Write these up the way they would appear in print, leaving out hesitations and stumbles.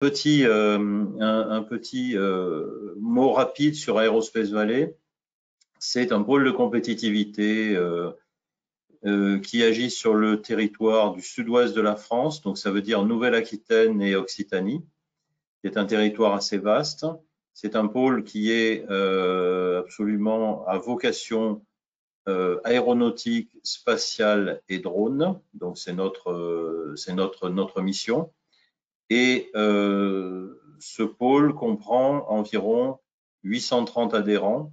Un petit mot rapide sur Aerospace Valley. C'est un pôle de compétitivité qui agit sur le territoire du sud-ouest de la France, donc ça veut dire Nouvelle-Aquitaine et Occitanie, qui est un territoire assez vaste. C'est un pôle qui est absolument à vocation aéronautique, spatiale et drone, donc c'est notre mission. Et ce pôle comprend environ 830 adhérents.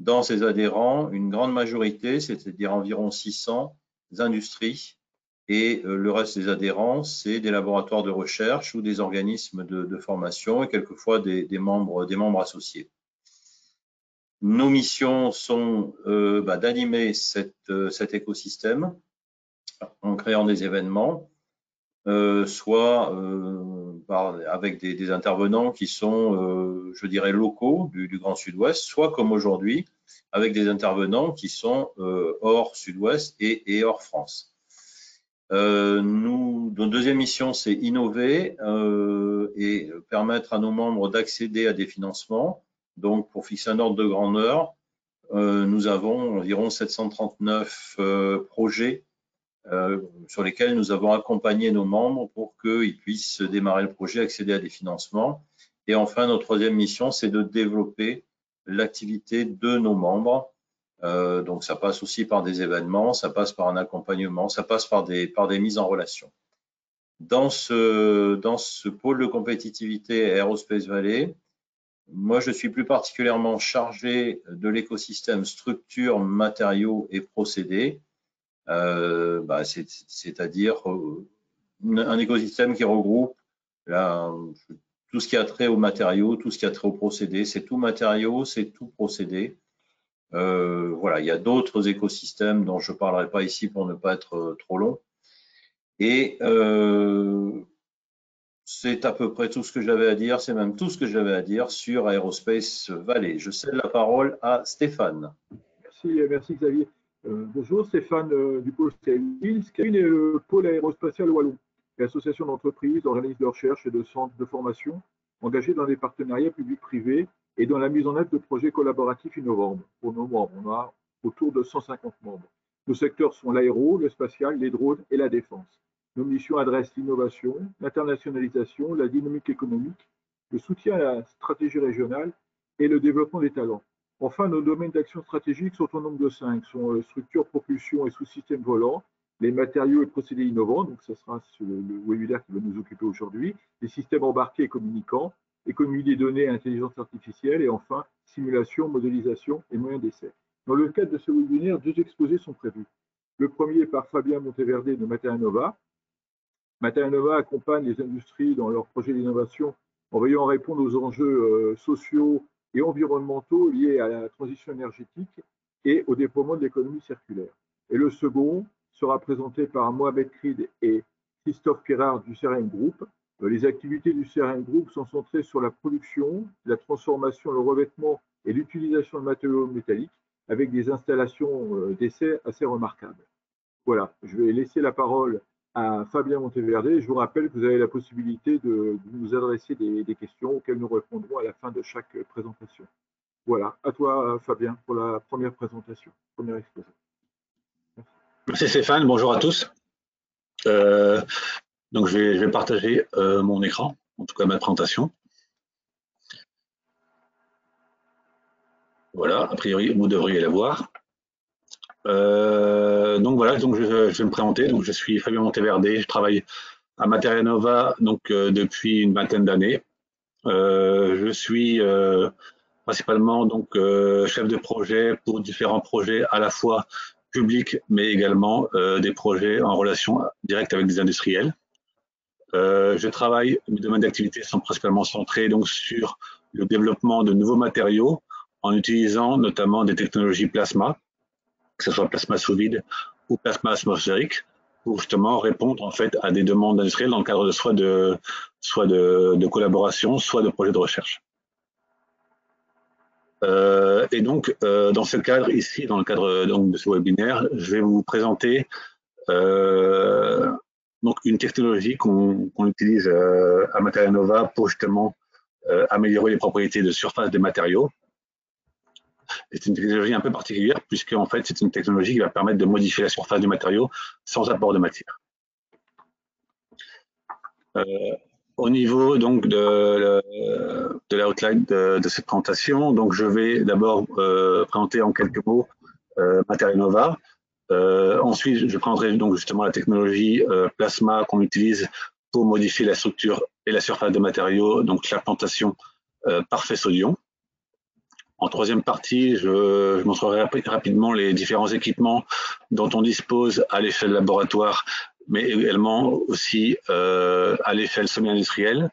Dans ces adhérents, une grande majorité, c'est-à-dire environ 600 industries, et le reste des adhérents, c'est des laboratoires de recherche ou des organismes de formation et quelquefois des membres associés. Nos missions sont d'animer cet écosystème en créant des événements, soit avec des intervenants qui sont, je dirais, locaux du Grand Sud-Ouest, soit comme aujourd'hui, avec des intervenants qui sont hors Sud-Ouest et hors France. Notre deuxième mission, c'est innover et permettre à nos membres d'accéder à des financements. Donc, pour fixer un ordre de grandeur, nous avons environ 739 projets sur lesquels nous avons accompagné nos membres pour qu'ils puissent démarrer le projet, accéder à des financements. Et enfin, notre troisième mission, c'est de développer l'activité de nos membres. Donc, ça passe aussi par des événements, ça passe par un accompagnement, ça passe par des mises en relation. Dans ce pôle de compétitivité Aerospace Valley, moi, je suis plus particulièrement chargé de l'écosystème structure, matériaux et procédés. C'est-à-dire un écosystème qui regroupe tout ce qui a trait aux matériaux, tout ce qui a trait aux procédés. C'est tout matériaux, c'est tout procédé. Voilà, il y a d'autres écosystèmes dont je ne parlerai pas ici pour ne pas être trop long. Et c'est à peu près tout ce que j'avais à dire, c'est même tout ce que j'avais à dire sur Aerospace Valley. Je cède la parole à Stéphane. Merci Xavier. Bonjour, Stéphane du pôle Scaling. Scaling est le pôle aérospatial wallon, l'association d'entreprises, d'organismes de recherche et de centres de formation engagés dans des partenariats publics-privés et dans la mise en œuvre de projets collaboratifs innovants. Pour nos membres, on a autour de 150 membres. Nos secteurs sont l'aéro, le spatial, les drones et la défense. Nos missions adressent l'innovation, l'internationalisation, la dynamique économique, le soutien à la stratégie régionale et le développement des talents. Enfin, nos domaines d'action stratégiques sont au nombre de 5, sont structure, propulsion et sous-système volant, les matériaux et procédés innovants, donc ce sera le webinaire qui va nous occuper aujourd'hui, les systèmes embarqués et communicants, économie des données et intelligence artificielle, et enfin, simulation, modélisation et moyens d'essai. Dans le cadre de ce webinaire, 2 exposés sont prévus. Le premier par Fabien Monteverde de Matérianova. Matérianova accompagne les industries dans leurs projets d'innovation en veillant à répondre aux enjeux sociaux et environnementaux liés à la transition énergétique et au déploiement de l'économie circulaire. Et le second sera présenté par Mohamed Creed et Christophe Pirard du CRM Group. Les activités du CRM Group sont centrées sur la production, la transformation, le revêtement et l'utilisation de matériaux métalliques avec des installations d'essai assez remarquables. Voilà, je vais laisser la parole à Fabien Monteverde. Je vous rappelle que vous avez la possibilité de nous adresser des questions auxquelles nous répondrons à la fin de chaque présentation. Voilà, à toi Fabien pour la première présentation, première exposé. Merci Stéphane, bonjour à tous. Donc je vais partager mon écran, en tout cas ma présentation. Voilà, a priori vous devriez la voir. Donc voilà, donc je vais me présenter. Donc je suis Fabien Monteverde, je travaille à Matérianova donc depuis une vingtaine d'années. Je suis principalement donc chef de projet pour différents projets à la fois publics mais également des projets en relation directe avec des industriels. Je travaille, mes domaines d'activité sont principalement centrés donc sur le développement de nouveaux matériaux en utilisant notamment des technologies plasma, que ce soit plasma sous vide ou plasma atmosphérique, pour justement répondre en fait à des demandes industrielles dans le cadre de soit de collaboration, soit de projets de recherche. Et donc, dans ce cadre ici, dans le cadre donc, de ce webinaire, je vais vous présenter donc une technologie qu'on utilise à Materia Nova pour justement améliorer les propriétés de surface des matériaux. C'est une technologie un peu particulière puisque en fait c'est une technologie qui va permettre de modifier la surface du matériau sans apport de matière. Au niveau donc de l'outline de cette présentation, donc je vais d'abord présenter en quelques mots Materia Nova. Ensuite, je prendrai donc justement la technologie plasma qu'on utilise pour modifier la structure et la surface de matériaux, donc l'implantation par faisceau d'ion. En troisième partie, je montrerai rapidement les différents équipements dont on dispose à l'échelle laboratoire, mais également aussi à l'échelle semi-industrielle,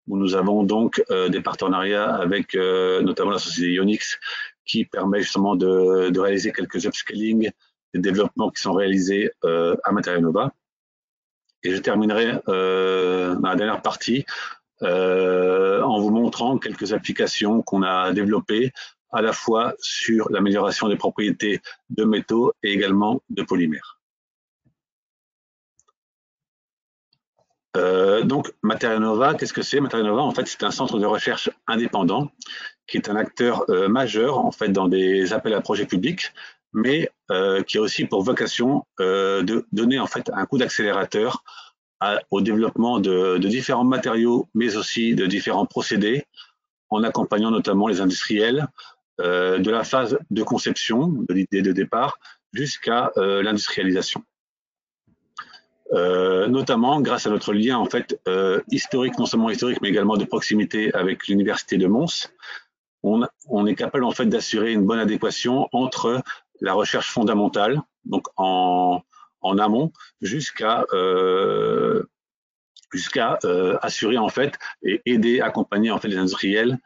où nous avons donc des partenariats avec notamment la société Ionix, qui permet justement de réaliser quelques upscaling, des développements qui sont réalisés à Materia Nova. Et je terminerai dans la dernière partie en vous montrant quelques applications qu'on a développées à la fois sur l'amélioration des propriétés de métaux et également de polymères. Donc Materia Nova, qu'est-ce que c'est? Materia Nova, en fait, c'est un centre de recherche indépendant qui est un acteur majeur en fait dans des appels à projets publics, mais qui a aussi pour vocation de donner en fait un coup d'accélérateur au développement de différents matériaux, mais aussi de différents procédés, en accompagnant notamment les industriels de la phase de conception, de l'idée de départ, jusqu'à l'industrialisation. Notamment grâce à notre lien en fait historique, non seulement historique, mais également de proximité avec l'université de Mons, on est capable en fait d'assurer une bonne adéquation entre la recherche fondamentale, donc en amont, jusqu'à assurer en fait et aider, accompagner en fait les industriels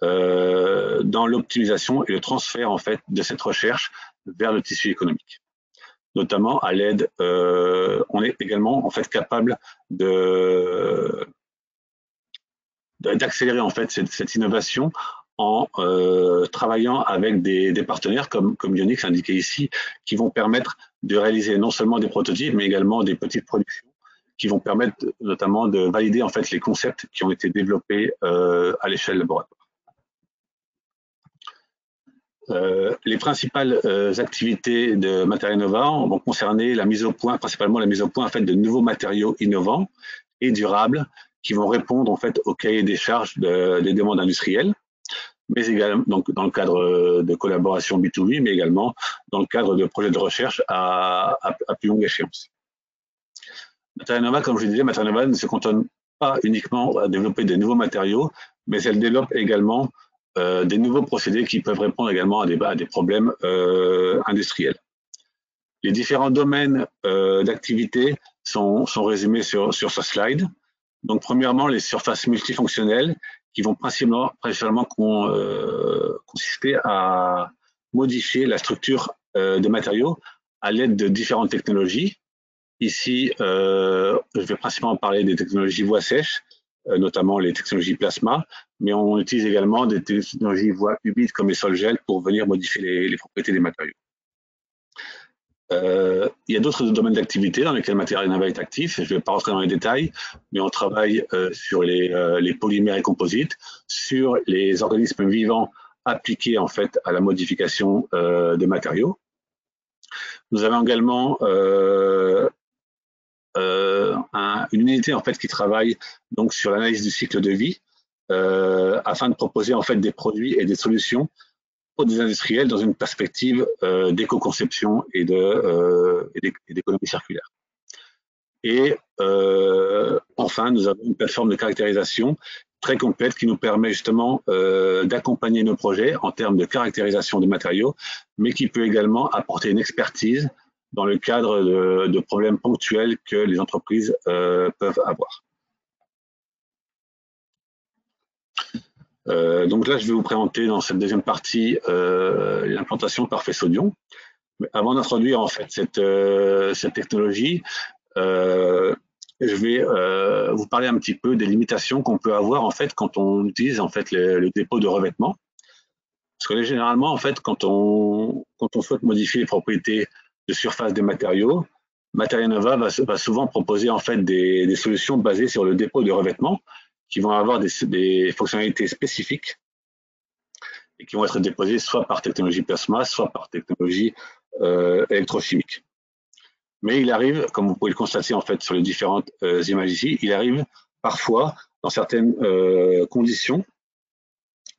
dans l'optimisation et le transfert en fait de cette recherche vers le tissu économique. Notamment à l'aide, on est également en fait capable d'accélérer en fait cette innovation en travaillant avec des partenaires comme Ionix indiqué ici, qui vont permettre de réaliser non seulement des prototypes, mais également des petites productions qui vont permettre notamment de valider en fait les concepts qui ont été développés à l'échelle laboratoire. Les principales activités de Materia Nova vont concerner la mise au point, principalement la mise au point en fait de nouveaux matériaux innovants et durables qui vont répondre en fait au cahier des charges des demandes industrielles, mais également donc dans le cadre de collaboration B2B, mais également dans le cadre de projets de recherche à plus longue échéance. Materia Nova, comme je disais, Materia Nova ne se cantonne pas uniquement à développer des nouveaux matériaux, mais elle développe également des nouveaux procédés qui peuvent répondre également à des problèmes industriels. Les différents domaines d'activité sont résumés sur ce slide. Donc, premièrement, les surfaces multifonctionnelles qui vont principalement consister à modifier la structure des matériaux à l'aide de différentes technologies. Ici, je vais principalement parler des technologies voie sèche, notamment les technologies plasma, mais on utilise également des technologies voie humide comme les sols gel pour venir modifier les propriétés des matériaux. Il y a d'autres domaines d'activité dans lesquels Materia Nova est actif. Je ne vais pas rentrer dans les détails, mais on travaille sur les polymères et composites, sur les organismes vivants appliqués en fait à la modification des matériaux. Nous avons également une unité en fait qui travaille donc sur l'analyse du cycle de vie afin de proposer en fait des produits et des solutions pour des industriels dans une perspective d'éco-conception et d'économie circulaire. Et enfin, nous avons une plateforme de caractérisation très complète qui nous permet justement d'accompagner nos projets en termes de caractérisation des matériaux, mais qui peut également apporter une expertise dans le cadre de problèmes ponctuels que les entreprises peuvent avoir. Donc là, je vais vous présenter dans cette deuxième partie l'implantation par faisceau d'ion. Mais avant d'introduire en fait cette technologie, je vais vous parler un petit peu des limitations qu'on peut avoir en fait quand on utilise en fait le dépôt de revêtement. Parce que généralement en fait quand on souhaite modifier les propriétés de surface des matériaux, Materia Nova va souvent proposer en fait des solutions basées sur le dépôt de revêtement qui vont avoir des fonctionnalités spécifiques et qui vont être déposées soit par technologie plasma, soit par technologie électrochimique. Mais il arrive, comme vous pouvez le constater en fait sur les différentes images ici, il arrive parfois dans certaines conditions,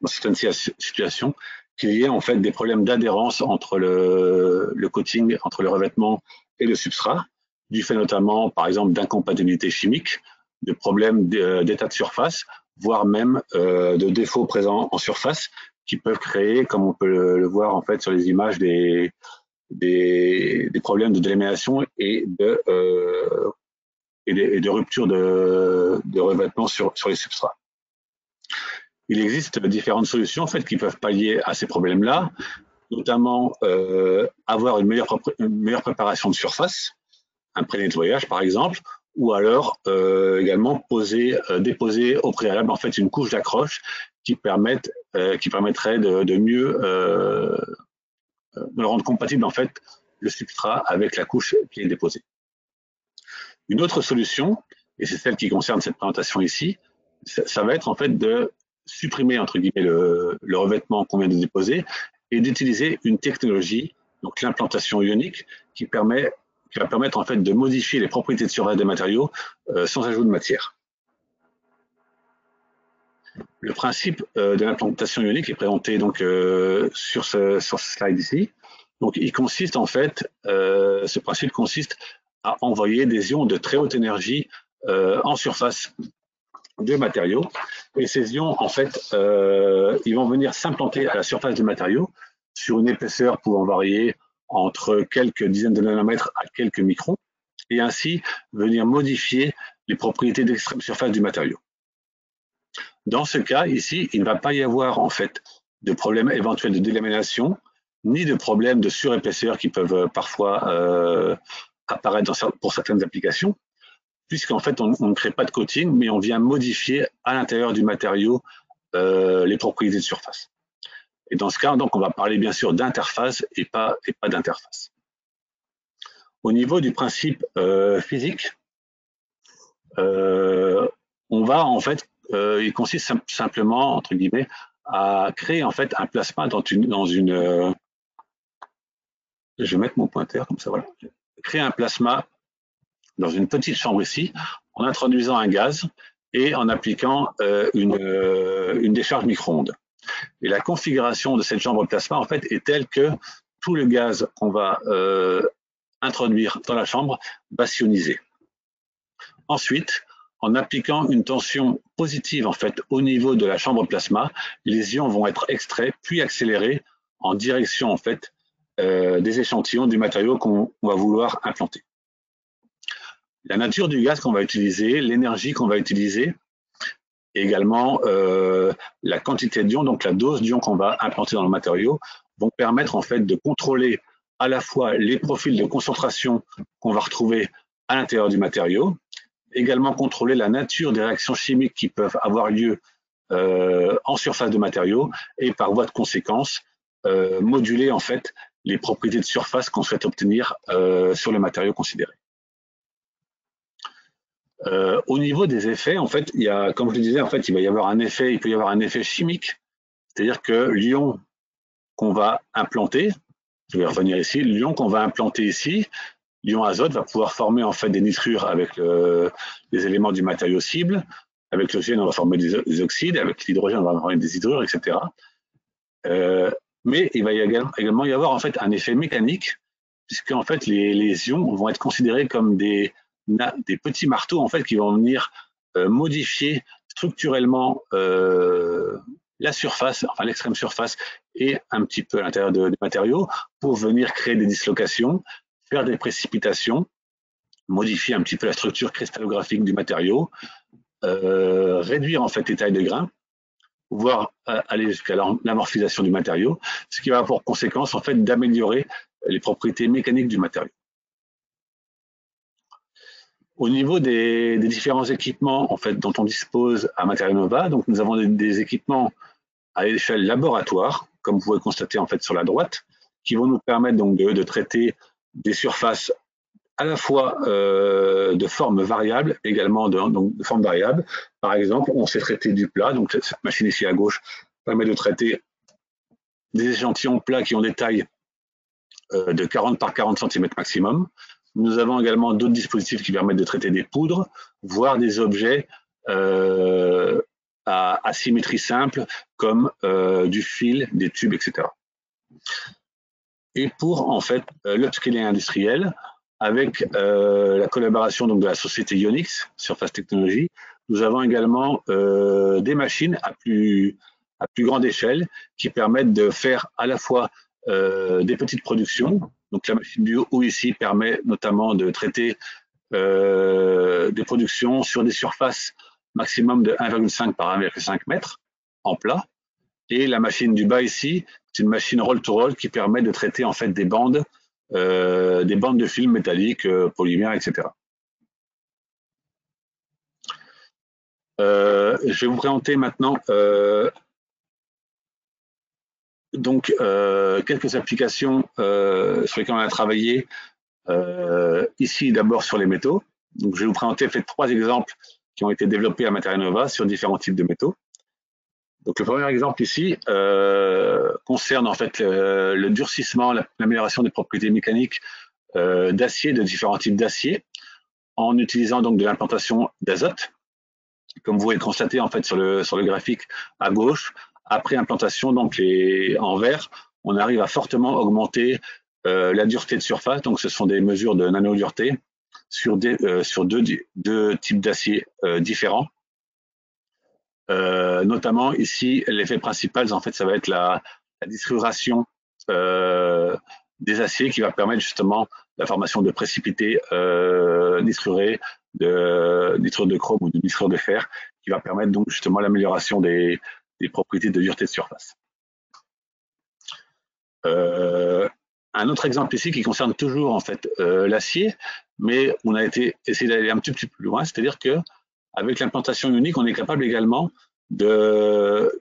dans certaines situations, qu'il y ait en fait des problèmes d'adhérence entre le coating, entre le revêtement et le substrat, du fait notamment, par exemple, d'incompatibilité chimique, de problèmes d'état de surface, voire même de défauts présents en surface qui peuvent créer, comme on peut le voir en fait sur les images, des problèmes de délamination et de rupture de revêtement sur les substrats. Il existe différentes solutions en fait qui peuvent pallier à ces problèmes-là, notamment avoir une meilleure préparation de surface, un pré-nettoyage par exemple, ou alors également déposer au préalable en fait une couche d'accroche qui permettrait de mieux de rendre compatible en fait le substrat avec la couche qui est déposée. Une autre solution, et c'est celle qui concerne cette présentation ici, ça va être en fait de supprimer entre guillemets le revêtement qu'on vient de déposer et d'utiliser une technologie, donc l'implantation ionique, qui va permettre en fait de modifier les propriétés de surface des matériaux sans ajout de matière. Le principe de l'implantation ionique est présenté donc sur ce slide ici. Donc, il consiste en fait, ce principe consiste à envoyer des ions de très haute énergie en surface de matériaux. Et ces ions, en fait, ils vont venir s'implanter à la surface du matériau sur une épaisseur pouvant varier entre quelques dizaines de nanomètres à quelques microns, et ainsi venir modifier les propriétés d'extrême surface du matériau. Dans ce cas, ici, il ne va pas y avoir en fait de problème éventuel de délamination, ni de problème de surépaisseur qui peuvent parfois apparaître pour certaines applications, puisqu'en fait, on ne crée pas de coating, mais on vient modifier à l'intérieur du matériau les propriétés de surface. Et dans ce cas, donc, on va parler bien sûr d'interface et pas d'interface. Au niveau du principe physique, on va en fait, il consiste simplement, entre guillemets, à créer en fait un plasma dans une je vais mettre mon pointeur comme ça, voilà. Créer un plasma dans une petite chambre ici, en introduisant un gaz et en appliquant une décharge micro-ondes. Et la configuration de cette chambre plasma en fait est telle que tout le gaz qu'on va introduire dans la chambre va s'ioniser. Ensuite, en appliquant une tension positive en fait au niveau de la chambre plasma, les ions vont être extraits puis accélérés en direction en fait des échantillons du matériau qu'on va vouloir implanter. La nature du gaz qu'on va utiliser, l'énergie qu'on va utiliser, et également la quantité d'ions, donc la dose d'ions qu'on va implanter dans le matériau, vont permettre en fait de contrôler à la fois les profils de concentration qu'on va retrouver à l'intérieur du matériau, également contrôler la nature des réactions chimiques qui peuvent avoir lieu en surface de matériau et par voie de conséquence moduler en fait les propriétés de surface qu'on souhaite obtenir sur le matériau considéré. Au niveau des effets, en fait, il y a, comme je le disais, en fait, il peut y avoir un effet chimique, c'est-à-dire que l'ion qu'on va implanter, je vais revenir ici, l'ion qu'on va implanter ici, l'ion azote va pouvoir former en fait des nitrures avec les éléments du matériau cible. Avec l'oxygène, on va former des oxydes. Avec l'hydrogène, on va former des hydrures, etc. Mais il va également y avoir en fait un effet mécanique, puisque en fait les ions vont être considérés comme des petits marteaux en fait qui vont venir modifier structurellement la surface, enfin l'extrême surface et un petit peu à l'intérieur du matériau pour venir créer des dislocations, faire des précipitations, modifier un petit peu la structure cristallographique du matériau, réduire en fait les tailles de grains, voire aller jusqu'à l'amorphisation du matériau, ce qui va avoir pour conséquence en fait d'améliorer les propriétés mécaniques du matériau. Au niveau des différents équipements en fait dont on dispose à Materia Nova, donc nous avons des équipements à l'échelle laboratoire, comme vous pouvez constater en fait sur la droite, qui vont nous permettre donc de traiter des surfaces à la fois de forme variable, également de forme variable. Par exemple, on sait traiter du plat, donc cette machine ici à gauche permet de traiter des échantillons plats qui ont des tailles de 40 par 40 cm maximum. Nous avons également d'autres dispositifs qui permettent de traiter des poudres, voire des objets à symétrie simple, comme du fil, des tubes, etc. Et pour en fait l'upscaling industriel, avec la collaboration donc, de la société Ionix, Surface Technologies, nous avons également des machines à plus grande échelle qui permettent de faire à la fois des petites productions. Donc la machine du haut ici permet notamment de traiter des productions sur des surfaces maximum de 1,5 par 1,5 mètres en plat. Et la machine du bas ici, c'est une machine roll-to-roll qui permet de traiter en fait des bandes de films métalliques, polymères, etc. Je vais vous présenter maintenant donc quelques applications sur lesquelles on a travaillé ici d'abord sur les métaux. Donc je vais vous présenter en fait 3 exemples qui ont été développés à Materianova sur différents types de métaux. Donc le premier exemple ici concerne en fait le durcissement, l'amélioration des propriétés mécaniques d'acier, de différents types d'acier, en utilisant donc de l'implantation d'azote. Comme vous pouvez le constater en fait sur le graphique à gauche, après implantation donc en vert, on arrive à fortement augmenter la dureté de surface. Donc ce sont des mesures de nanodureté sur deux types d'acier différents. Notamment ici, l'effet principal, en fait, ça va être la distruration des aciers qui va permettre justement la formation de précipités nitrurés, de nitrure de chrome ou de nitrure de fer, qui va permettre donc justement l'amélioration des propriétés de dureté de surface. Un autre exemple ici qui concerne toujours en fait l'acier, mais on a essayé d'aller un petit peu plus loin, c'est-à-dire que avec l'implantation unique, on est capable également de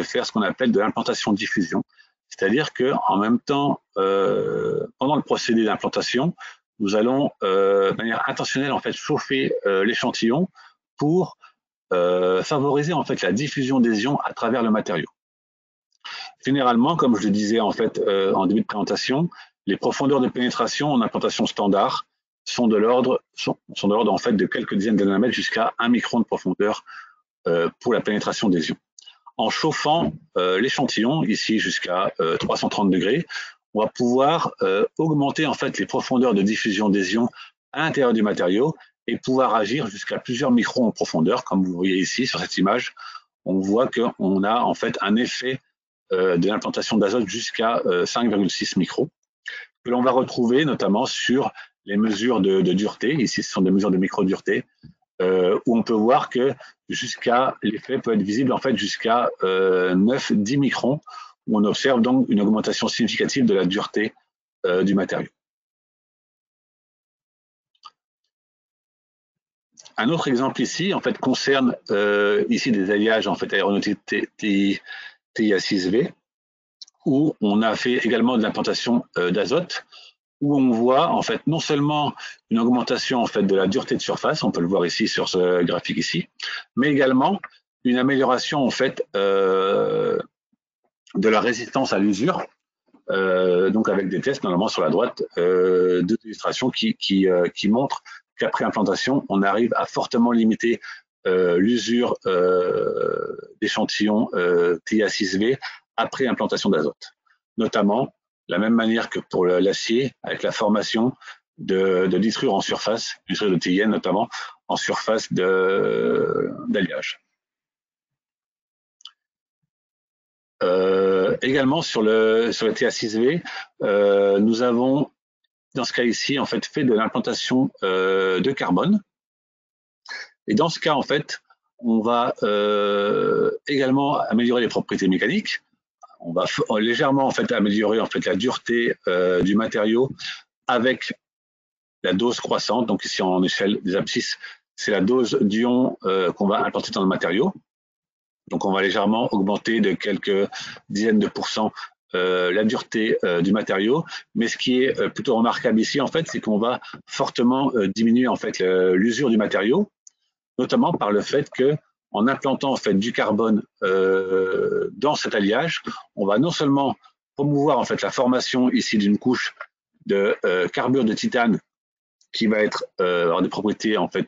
faire ce qu'on appelle de l'implantation diffusion. C'est-à-dire qu'en même temps, pendant le procédé d'implantation, nous allons de manière intentionnelle en fait chauffer l'échantillon pour favoriser en fait la diffusion des ions à travers le matériau. Généralement, comme je le disais en fait en début de présentation, les profondeurs de pénétration en implantation standard sont de l'ordre en fait de quelques dizaines de nanomètres jusqu'à 1 micron de profondeur pour la pénétration des ions. En chauffant l'échantillon ici jusqu'à 330 degrés, on va pouvoir augmenter en fait les profondeurs de diffusion des ions à l'intérieur du matériau et pouvoir agir jusqu'à plusieurs microns en profondeur, comme vous voyez ici sur cette image. On voit qu'on a en fait un effet de l'implantation d'azote jusqu'à 5,6 microns, que l'on va retrouver notamment sur les mesures de dureté. Ici, ce sont des mesures de micro-dureté, où on peut voir que l'effet peut être visible en fait jusqu'à 9-10 microns, où on observe donc une augmentation significative de la dureté du matériau. Un autre exemple ici, en fait, concerne ici des alliages en fait aéronautiques TiA6V, où on a fait également de l'implantation d'azote, où on voit en fait non seulement une augmentation en fait de la dureté de surface, on peut le voir ici sur ce graphique ici, mais également une amélioration en fait de la résistance à l'usure, donc avec des tests normalement sur la droite d'illustration qui montrent qu'après implantation, on arrive à fortement limiter l'usure d'échantillons TiA6V après implantation d'azote, notamment de la même manière que pour l'acier, avec la formation de nitrure en surface, nitrure de TiN notamment, en surface d'alliage. Également sur le TiA6V, nous avons dans ce cas ici en fait fait de l'implantation de carbone. Et dans ce cas en fait, on va également améliorer les propriétés mécaniques. On va légèrement en fait améliorer en fait la dureté du matériau avec la dose croissante. Donc ici en échelle des abscisses, c'est la dose d'ions qu'on va implanter dans le matériau. Donc on va légèrement augmenter de quelques dizaines de pourcents la dureté du matériau, mais ce qui est plutôt remarquable ici, en fait, c'est qu'on va fortement diminuer en fait l'usure du matériau, notamment par le fait que en implantant en fait du carbone dans cet alliage, on va non seulement promouvoir en fait la formation ici d'une couche de carbure de titane qui va avoir des propriétés en fait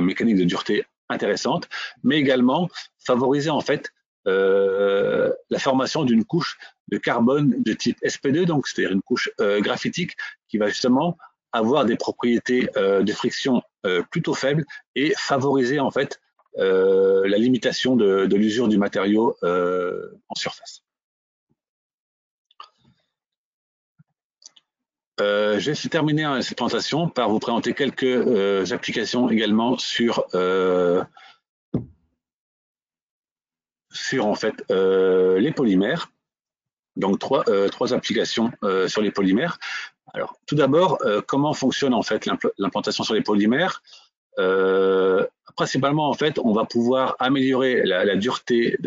mécaniques de dureté intéressantes, mais également favoriser en fait la formation d'une couche de carbone de type SP2, donc c'est-à-dire une couche graphitique qui va justement avoir des propriétés de friction plutôt faibles et favoriser en fait la limitation de l'usure du matériau en surface. Je vais terminer cette présentation par vous présenter quelques applications également sur en fait les polymères. Donc trois applications sur les polymères. Alors tout d'abord, comment fonctionne en fait l'implantation sur les polymères? Principalement en fait, on va pouvoir améliorer la dureté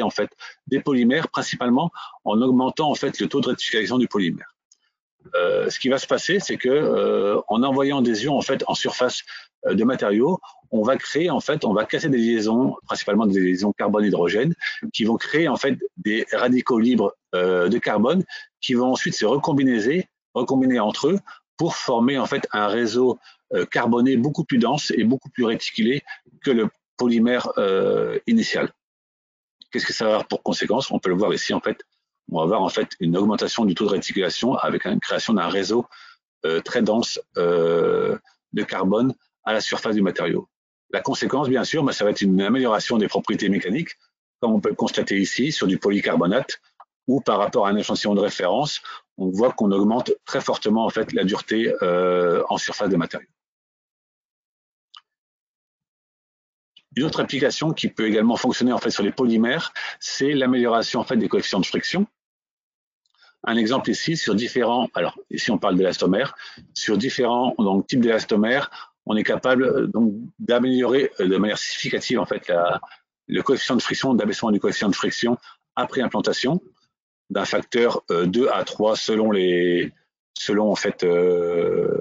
en fait des polymères, principalement en augmentant en fait le taux de rectification du polymère. Ce qui va se passer, c'est que en envoyant des ions en fait en surface de matériaux, on va créer en fait, on va casser des liaisons, principalement des liaisons carbone-hydrogène, qui vont créer en fait des radicaux libres de carbone, qui vont ensuite se recombiner entre eux pour former en fait un réseau carboné beaucoup plus dense et beaucoup plus réticulé que le polymère initial. Qu'est-ce que ça va avoir pour conséquence? On peut le voir ici en fait. On va avoir en fait une augmentation du taux de réticulation avec une création d'un réseau très dense de carbone à la surface du matériau. La conséquence, bien sûr, ça va être une amélioration des propriétés mécaniques, comme on peut le constater ici sur du polycarbonate, où par rapport à un échantillon de référence, on voit qu'on augmente très fortement en fait la dureté en surface des matériaux. Une autre application qui peut également fonctionner en fait sur les polymères, c'est l'amélioration en fait des coefficients de friction. Un exemple ici sur différents, alors ici on parle d'élastomères, sur différents donc, types d'élastomères, on est capable donc d'améliorer de manière significative en fait le coefficient de friction, d'abaissement du coefficient de friction après implantation d'un facteur 2 à 3 selon en fait 2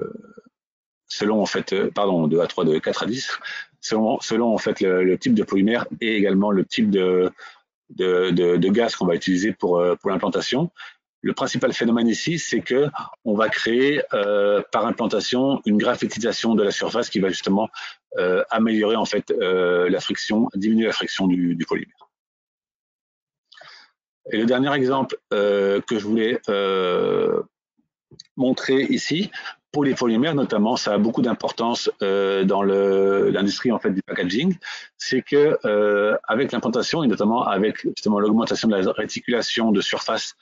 à 3 de 4 à 10 selon en fait le type de polymère et également le type de gaz qu'on va utiliser pour l'implantation. Le principal phénomène ici, c'est que on va créer par implantation une graphitisation de la surface qui va justement améliorer en fait la friction, diminuer la friction du polymère. Et le dernier exemple que je voulais montrer ici, pour les polymères notamment, ça a beaucoup d'importance dans l'industrie en fait du packaging, c'est que avec l'implantation et notamment avec justement l'augmentation de la réticulation de surface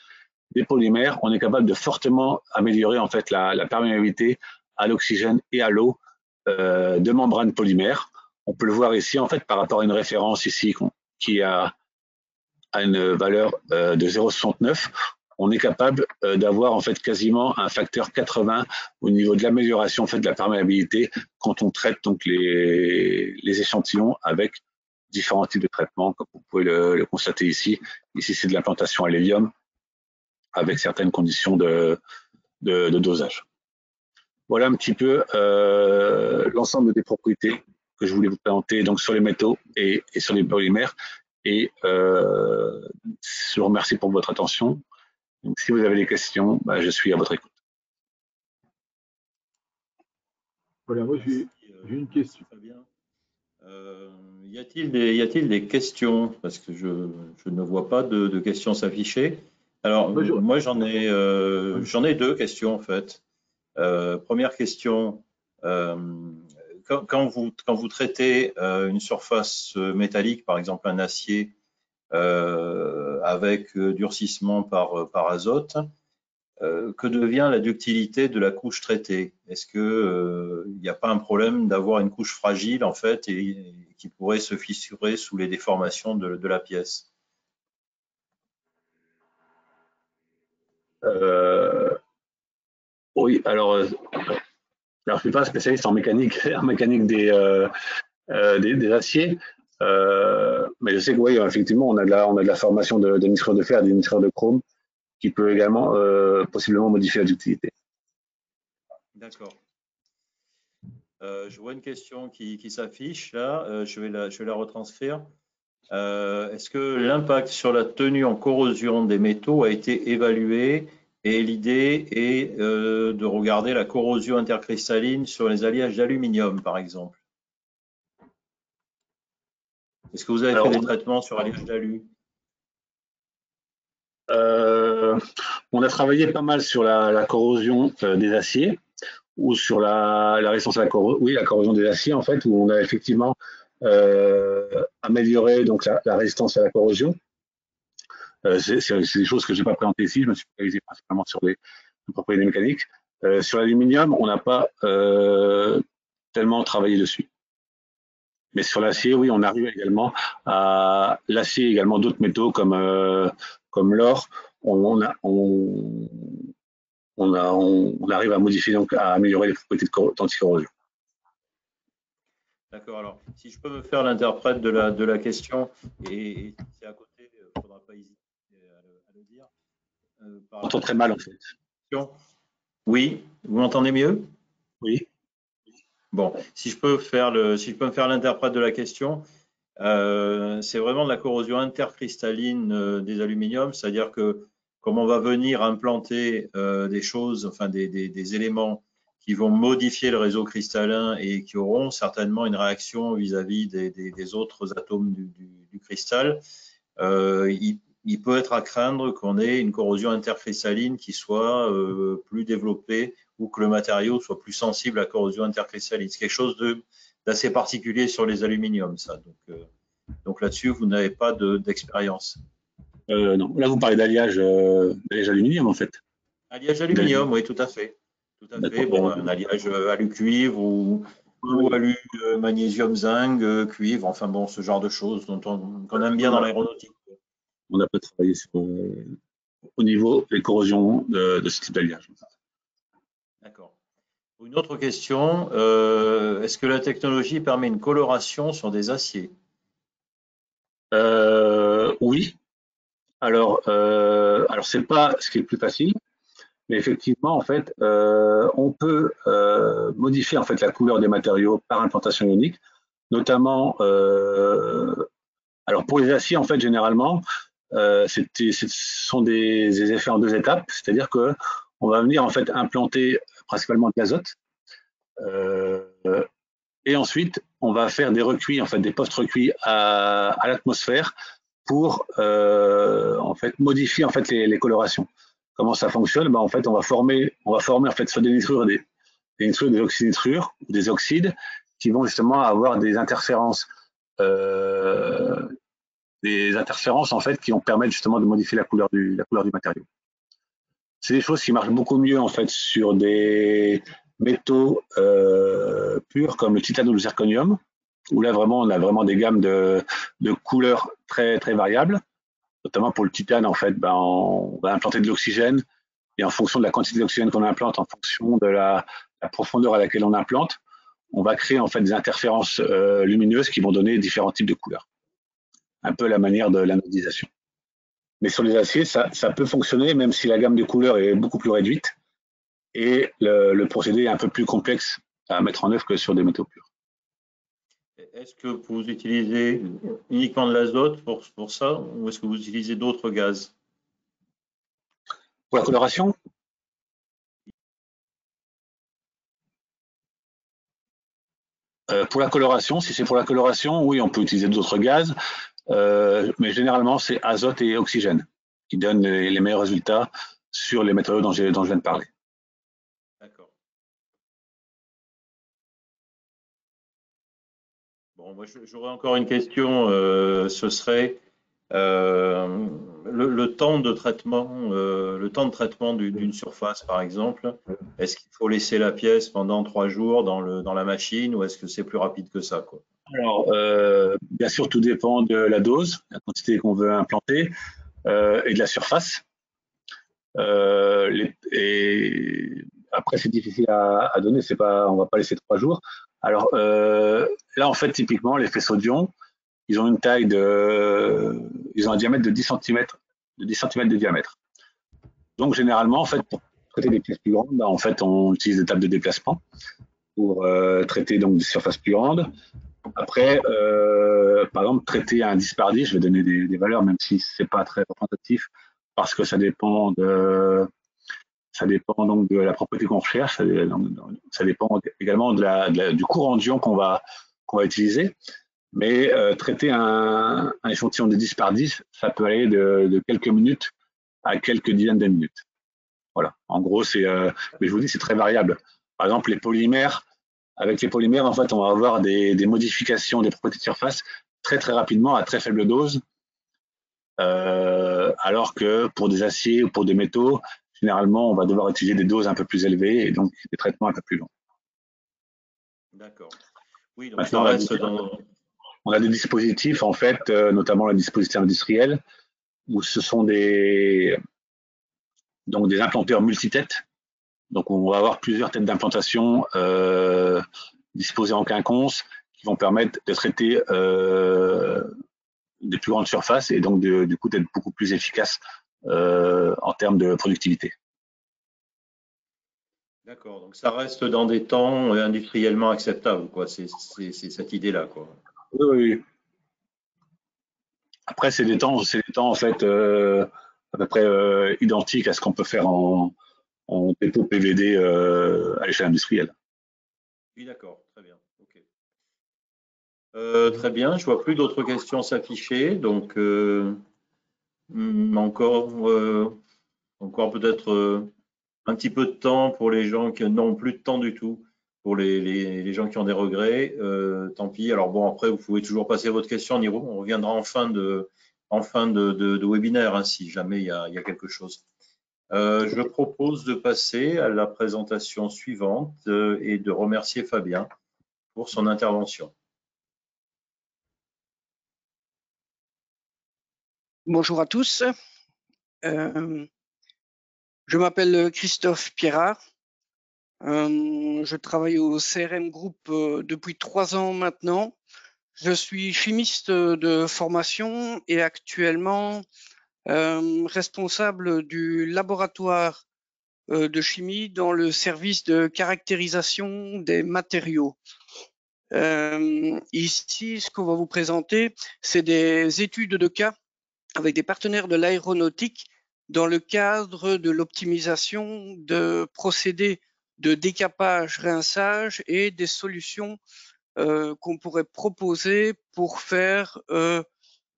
des polymères, on est capable de fortement améliorer en fait la perméabilité à l'oxygène et à l'eau de membranes polymères. On peut le voir ici en fait par rapport à une référence ici qui a une valeur de 0,69. On est capable d'avoir en fait quasiment un facteur 80 au niveau de l'amélioration en fait de la perméabilité quand on traite donc les échantillons avec différents types de traitements, comme vous pouvez le constater ici. Ici, c'est de l'implantation à l'hélium avec certaines conditions de dosage. Voilà un petit peu l'ensemble des propriétés que je voulais vous présenter donc sur les métaux et sur les polymères. Et je vous remercie pour votre attention. Donc, si vous avez des questions, je suis à votre écoute. Voilà, moi j'ai une question. Fabien. Y a-t-il des questions? Parce que je ne vois pas de questions s'afficher. Alors, moi j'en ai deux questions en fait. Première question, quand vous traitez une surface métallique, par exemple un acier, avec durcissement par azote, que devient la ductilité de la couche traitée? Est-ce que il n'y a pas un problème d'avoir une couche fragile en fait et qui pourrait se fissurer sous les déformations de la pièce? Oui, alors je ne suis pas spécialiste en mécanique des aciers. Mais je sais que oui, effectivement, on a de la formation de nitrure de fer, des nitrures de chrome, qui peut également possiblement modifier la ductilité. D'accord. Je vois une question qui s'affiche là, je vais la retranscrire. Est-ce que l'impact sur la tenue en corrosion des métaux a été évalué? Et l'idée est de regarder la corrosion intercristalline sur les alliages d'aluminium, par exemple. Est-ce que vous avez fait des traitements sur alliage d'alu? On a travaillé pas mal sur la corrosion des aciers ou sur la résistance à la corrosion des aciers, en fait, où on a effectivement amélioré donc la résistance à la corrosion. C'est des choses que je n'ai pas présentées ici, je me suis focalisé principalement sur les propriétés mécaniques. Sur l'aluminium, on n'a pas tellement travaillé dessus. Mais sur l'acier, oui, on arrive également à l'acier, également d'autres métaux comme l'or. On arrive à modifier, donc à améliorer les propriétés d'anticorrosion. D'accord. Alors, si je peux me faire l'interprète de la question, et si c'est à côté, il ne faudra pas hésiter à le dire. On entend très mal, en fait. Oui, vous m'entendez mieux? Oui. Bon, si je peux me faire l'interprète de la question, c'est vraiment de la corrosion intercristalline des aluminiums, c'est-à-dire que comme on va venir implanter des choses, enfin des éléments qui vont modifier le réseau cristallin et qui auront certainement une réaction vis-à-vis des autres atomes du cristal, il peut être à craindre qu'on ait une corrosion intercristalline qui soit plus développée ou que le matériau soit plus sensible à la corrosion intercristalline. C'est quelque chose d'assez particulier sur les aluminiums, ça. Donc là-dessus, vous n'avez pas d'expérience. Non, là vous parlez d'alliage aluminium en fait. Alliage aluminium, oui, tout à fait. Tout à fait. Bon, un alliage alu-cuivre ou alu-magnésium zinc, cuivre, enfin bon, ce genre de choses qu'on aime bien dans l'aéronautique. On a peu travaillé au niveau des corrosions de ce type d'alliage. D'accord. Une autre question, est-ce que la technologie permet une coloration sur des aciers? Oui. Alors c'est pas ce qui est le plus facile, mais effectivement, en fait, on peut modifier en fait la couleur des matériaux par implantation ionique, notamment. Alors pour les aciers, en fait, généralement, ce sont des effets en deux étapes, c'est-à-dire que on va venir en fait implanter principalement de l'azote. Et ensuite, on va faire des recuits, en fait, des post-recuits à l'atmosphère pour en fait modifier en fait les colorations. Comment ça fonctionne? En fait, on va former en fait soit des nitrures, des oxynitrures, des oxydes qui vont justement avoir des interférences en fait qui vont permettre justement de modifier la couleur du matériau. C'est des choses qui marchent beaucoup mieux en fait sur des métaux purs comme le titane ou le zirconium, où là vraiment on a vraiment des gammes de couleurs très très variables. Notamment pour le titane, en fait, on va implanter de l'oxygène et en fonction de la quantité d'oxygène qu'on implante, en fonction de la profondeur à laquelle on implante, on va créer en fait des interférences lumineuses qui vont donner différents types de couleurs. Un peu à la manière de l'anodisation. Mais sur les aciers, ça peut fonctionner même si la gamme de couleurs est beaucoup plus réduite et le procédé est un peu plus complexe à mettre en œuvre que sur des métaux purs. Est-ce que vous utilisez uniquement de l'azote pour ça ou est-ce que vous utilisez d'autres gaz? Pour la coloration? Pour la coloration, si c'est pour la coloration, oui, on peut utiliser d'autres gaz, mais généralement c'est azote et oxygène qui donnent les meilleurs résultats sur les matériaux dont je viens de parler. D'accord. Bon, moi j'aurais encore une question, ce serait le temps de traitement d'une surface, par exemple. Est-ce qu'il faut laisser la pièce pendant 3 jours dans la machine ou est-ce que c'est plus rapide que ça, quoi? Alors, bien sûr, tout dépend de la dose, la quantité qu'on veut implanter et de la surface. Et après, c'est difficile à donner, on va pas laisser 3 jours. Alors là, en fait, typiquement, les faisceaux d'ion, ils ont une taille ils ont un diamètre de 10 cm, de diamètre. Donc généralement, en fait, pour traiter des pièces plus grandes, en fait, on utilise des tables de déplacement pour traiter donc des surfaces plus grandes. Après, par exemple, traiter un 10 par 10, je vais donner des valeurs, même si c'est pas très représentatif, parce que ça dépend donc de la propriété qu'on recherche, ça dépend également du courant d'ion qu'on va utiliser. Mais traiter un échantillon de 10 par 10, ça peut aller de quelques minutes à quelques dizaines de minutes. Voilà, en gros, mais je vous dis, c'est très variable. Par exemple, les polymères, avec les polymères, en fait, on va avoir des modifications des propriétés de surface très très rapidement à très faible dose, alors que pour des aciers ou pour des métaux, généralement, on va devoir utiliser des doses un peu plus élevées et donc des traitements un peu plus longs. D'accord. Oui, donc maintenant, ça reste dans... On a des dispositifs, en fait, notamment les dispositifs industriels, où ce sont des implanteurs multitêtes. Donc, on va avoir plusieurs têtes d'implantation disposées en quinconce qui vont permettre de traiter des plus grandes surfaces et donc du coup d'être beaucoup plus efficace en termes de productivité. D'accord, donc ça reste dans des temps industriellement acceptables, quoi. C'est cette idée-là, quoi. Oui. Après, c'est des temps en fait à peu près identiques à ce qu'on peut faire en dépôt PVD à l'échelle industrielle. Oui, d'accord, très bien. Okay. Très bien, je vois plus d'autres questions s'afficher, donc encore peut-être un petit peu de temps pour les gens qui n'ont plus de temps du tout, pour les gens qui ont des regrets, tant pis. Alors bon, après, vous pouvez toujours passer votre question, on reviendra en fin de webinaire, hein, si jamais il y a quelque chose. Je propose de passer à la présentation suivante et de remercier Fabien pour son intervention. Bonjour à tous. Je m'appelle Christophe Pierrat. Je travaille au CRM Group depuis 3 ans maintenant. Je suis chimiste de formation et actuellement responsable du laboratoire de chimie dans le service de caractérisation des matériaux. Ici, ce qu'on va vous présenter, c'est des études de cas avec des partenaires de l'aéronautique dans le cadre de l'optimisation de procédés de décapage, rinçage et des solutions qu'on pourrait proposer pour faire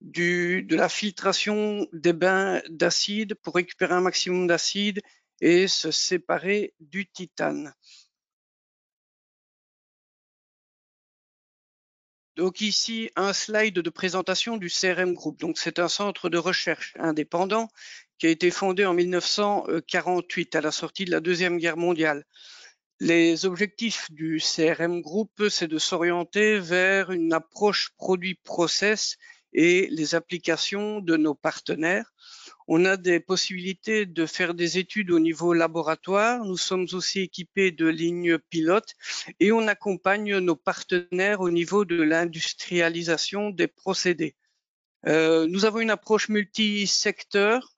de la filtration des bains d'acide pour récupérer un maximum d'acide et se séparer du titane. Donc ici, un slide de présentation du CRM Group. Donc c'est un centre de recherche indépendant qui a été fondé en 1948 à la sortie de la Deuxième Guerre mondiale. Les objectifs du CRM Group, c'est de s'orienter vers une approche produit-process et les applications de nos partenaires. On a des possibilités de faire des études au niveau laboratoire. Nous sommes aussi équipés de lignes pilotes et on accompagne nos partenaires au niveau de l'industrialisation des procédés. Nous avons une approche multisecteur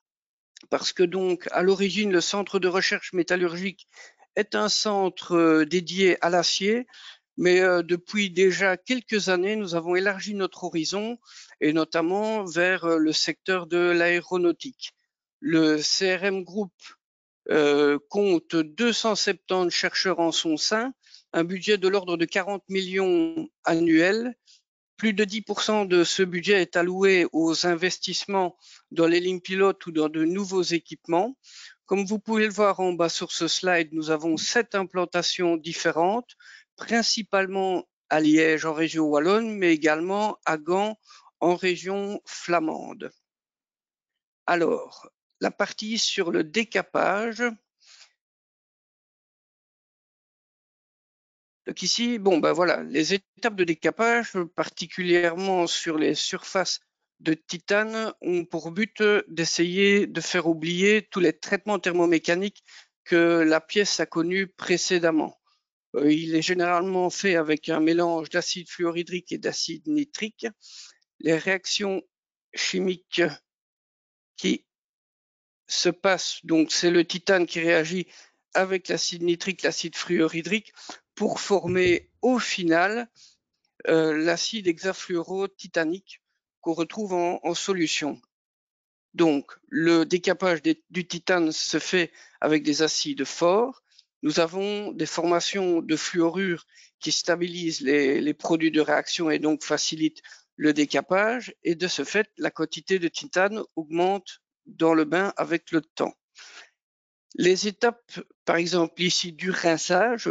parce que donc à l'origine, le centre de recherche métallurgique est un centre dédié à l'acier, mais depuis déjà quelques années, nous avons élargi notre horizon et notamment vers le secteur de l'aéronautique. Le CRM Group compte 270 chercheurs en son sein, un budget de l'ordre de 40 millions annuels. Plus de 10% de ce budget est alloué aux investissements dans les lignes pilotes ou dans de nouveaux équipements. Comme vous pouvez le voir en bas sur ce slide, nous avons 7 implantations différentes, principalement à Liège en région wallonne, mais également à Gand en région flamande. Alors, la partie sur le décapage. Donc ici, bon, ben voilà, les étapes de décapage, particulièrement sur les surfaces de titane, ont pour but d'essayer de faire oublier tous les traitements thermomécaniques que la pièce a connus précédemment. Il est généralement fait avec un mélange d'acide fluorhydrique et d'acide nitrique. les réactions chimiques qui se passent. Donc, c'est le titane qui réagit avec l'acide nitrique, l'acide fluorhydrique, pour former au final l'acide hexafluorotitanique qu'on retrouve en solution. Donc, le décapage du titane se fait avec des acides forts. Nous avons des formations de fluorure qui stabilisent les produits de réaction et donc facilitent le décapage. Et de ce fait, la quantité de titane augmente dans le bain avec le temps. Les étapes, par exemple ici du rinçage,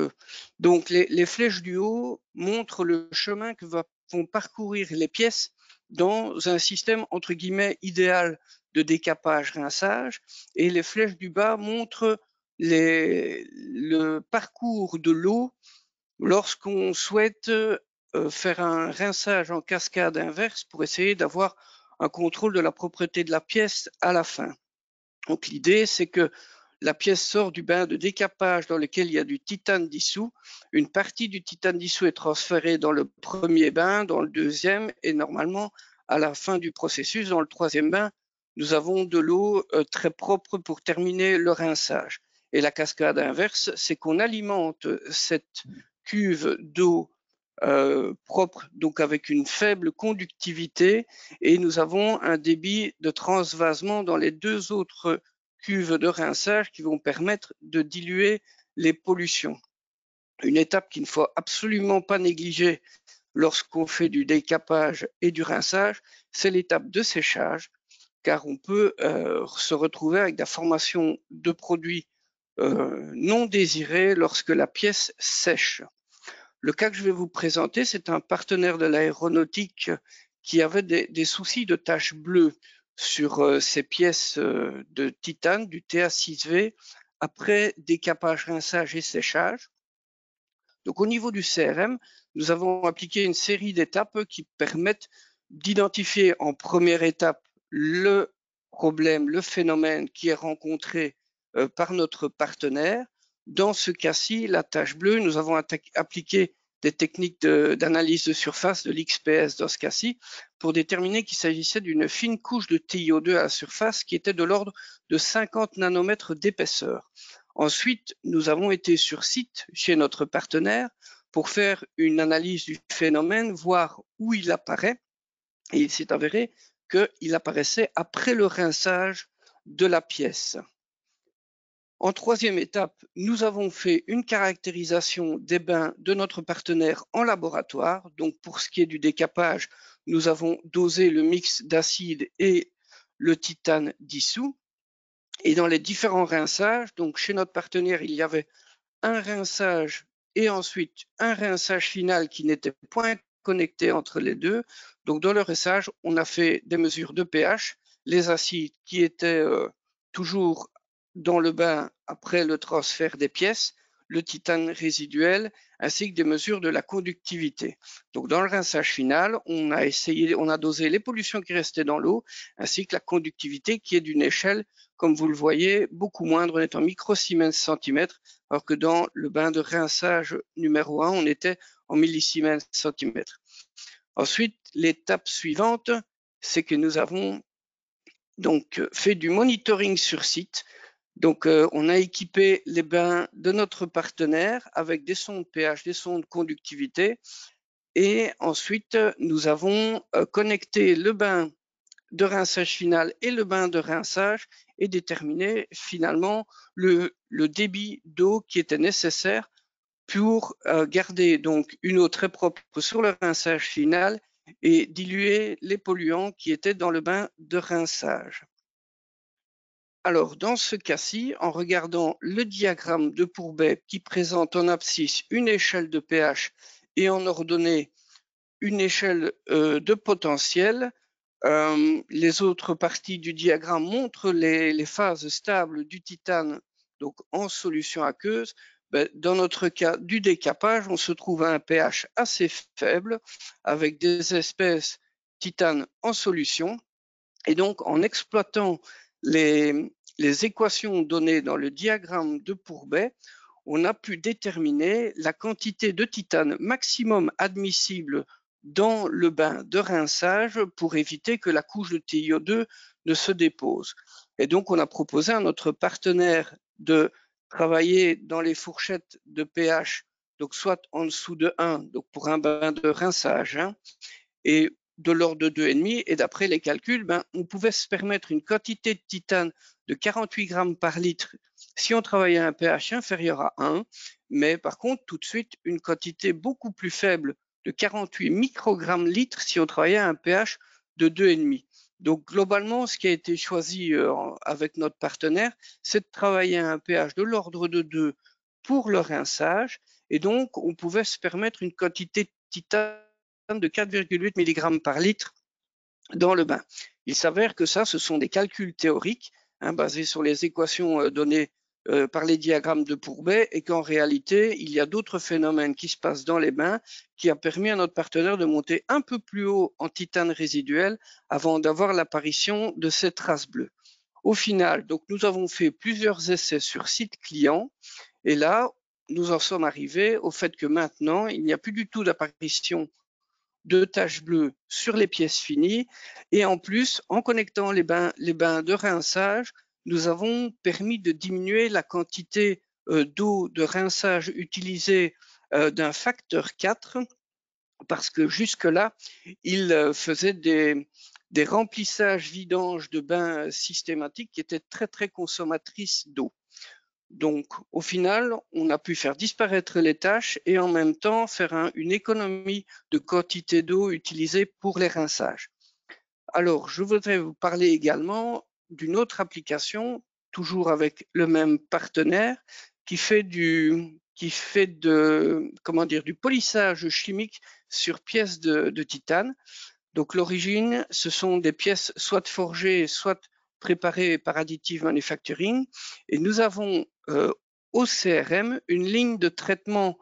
donc les flèches du haut montrent le chemin que vont parcourir les pièces dans un système entre guillemets idéal de décapage-rinçage, et les flèches du bas montrent le parcours de l'eau lorsqu'on souhaite faire un rinçage en cascade inverse pour essayer d'avoir un contrôle de la propreté de la pièce à la fin. Donc l'idée, c'est que la pièce sort du bain de décapage dans lequel il y a du titane dissous. Une partie du titane dissous est transférée dans le premier bain, dans le deuxième, et normalement, à la fin du processus, dans le troisième bain, nous avons de l'eau très propre pour terminer le rinçage. Et la cascade inverse, c'est qu'on alimente cette cuve d'eau propre, donc avec une faible conductivité, et nous avons un débit de transvasement dans les deux autres cuves de rinçage qui vont permettre de diluer les pollutions. Une étape qu'il ne faut absolument pas négliger lorsqu'on fait du décapage et du rinçage, c'est l'étape de séchage, car on peut se retrouver avec des formations de produits non désirés lorsque la pièce sèche. Le cas que je vais vous présenter, c'est un partenaire de l'aéronautique qui avait des soucis de taches bleues sur ces pièces de titane, du TA6V, après décapage, rinçage et séchage. Donc au niveau du CRM, nous avons appliqué une série d'étapes qui permettent d'identifier en première étape le problème, le phénomène qui est rencontré par notre partenaire. Dans ce cas-ci, la tache bleue, nous avons appliqué des techniques d'analyse de surface, de l'XPS dans ce cas-ci, pour déterminer qu'il s'agissait d'une fine couche de TiO2 à la surface qui était de l'ordre de 50 nanomètres d'épaisseur. Ensuite, nous avons été sur site chez notre partenaire pour faire une analyse du phénomène, voir où il apparaît, et il s'est avéré qu'il apparaissait après le rinçage de la pièce. En troisième étape, nous avons fait une caractérisation des bains de notre partenaire en laboratoire. Donc, pour ce qui est du décapage, nous avons dosé le mix d'acide et le titane dissous. Et dans les différents rinçages, donc chez notre partenaire, il y avait un rinçage et ensuite un rinçage final qui n'était point connecté entre les deux. Donc, dans le rinçage, on a fait des mesures de pH, les acides qui étaient toujours dans le bain après le transfert des pièces, le titane résiduel, ainsi que des mesures de la conductivité. Donc, dans le rinçage final, on a dosé les pollutions qui restaient dans l'eau, ainsi que la conductivité qui est d'une échelle, comme vous le voyez, beaucoup moindre, on est en microsiemens centimètres, alors que dans le bain de rinçage numéro 1, on était en millisiemens centimètres. Ensuite, l'étape suivante, c'est que nous avons donc fait du monitoring sur site. Donc, on a équipé les bains de notre partenaire avec des sondes pH, des sondes conductivité. Et ensuite, nous avons connecté le bain de rinçage final et le bain de rinçage et déterminé finalement le débit d'eau qui était nécessaire pour garder donc une eau très propre sur le rinçage final et diluer les polluants qui étaient dans le bain de rinçage. Alors, dans ce cas-ci, en regardant le diagramme de Pourbet qui présente en abscisse une échelle de pH et en ordonnée une échelle de potentiel, les autres parties du diagramme montrent les phases stables du titane donc en solution aqueuse. Dans notre cas du décapage, on se trouve à un pH assez faible avec des espèces titane en solution. Et donc, en exploitant les équations données dans le diagramme de Pourbet, on a pu déterminer la quantité de titane maximum admissible dans le bain de rinçage pour éviter que la couche de TiO2 ne se dépose. Et donc, on a proposé à notre partenaire de travailler dans les fourchettes de pH, donc soit en dessous de 1, donc pour un bain de rinçage, et de l'ordre de 2,5. Et d'après les calculs, on pouvait se permettre une quantité de titane de 48 grammes par litre si on travaillait à un pH inférieur à 1, mais par contre, tout de suite, une quantité beaucoup plus faible de 48 microgrammes litre si on travaillait à un pH de 2,5. Donc globalement, ce qui a été choisi avec notre partenaire, c'est de travailler à un pH de l'ordre de 2 pour le rinçage, et donc on pouvait se permettre une quantité de titane de 4,8 mg par litre dans le bain. Il s'avère que ça, ce sont des calculs théoriques basés sur les équations données par les diagrammes de Pourbet, et qu'en réalité, il y a d'autres phénomènes qui se passent dans les bains qui a permis à notre partenaire de monter un peu plus haut en titane résiduel avant d'avoir l'apparition de cette trace bleue. Au final, donc, nous avons fait plusieurs essais sur site client, et là, nous en sommes arrivés au fait que maintenant, il n'y a plus du tout d'apparition de taches bleues sur les pièces finies, et en plus, en connectant les bains de rinçage, nous avons permis de diminuer la quantité d'eau de rinçage utilisée d'un facteur 4, parce que jusque-là, il faisait des remplissages vidanges de bains systématiques qui étaient très très consommatrices d'eau. Donc, au final, on a pu faire disparaître les taches et en même temps faire une économie de quantité d'eau utilisée pour les rinçages. Alors, je voudrais vous parler également d'une autre application, toujours avec le même partenaire, qui fait du polissage chimique sur pièces de titane. Donc, l'origine, ce sont des pièces soit forgées, soit préparées par Additive Manufacturing. Et nous avons au CRM une ligne de traitement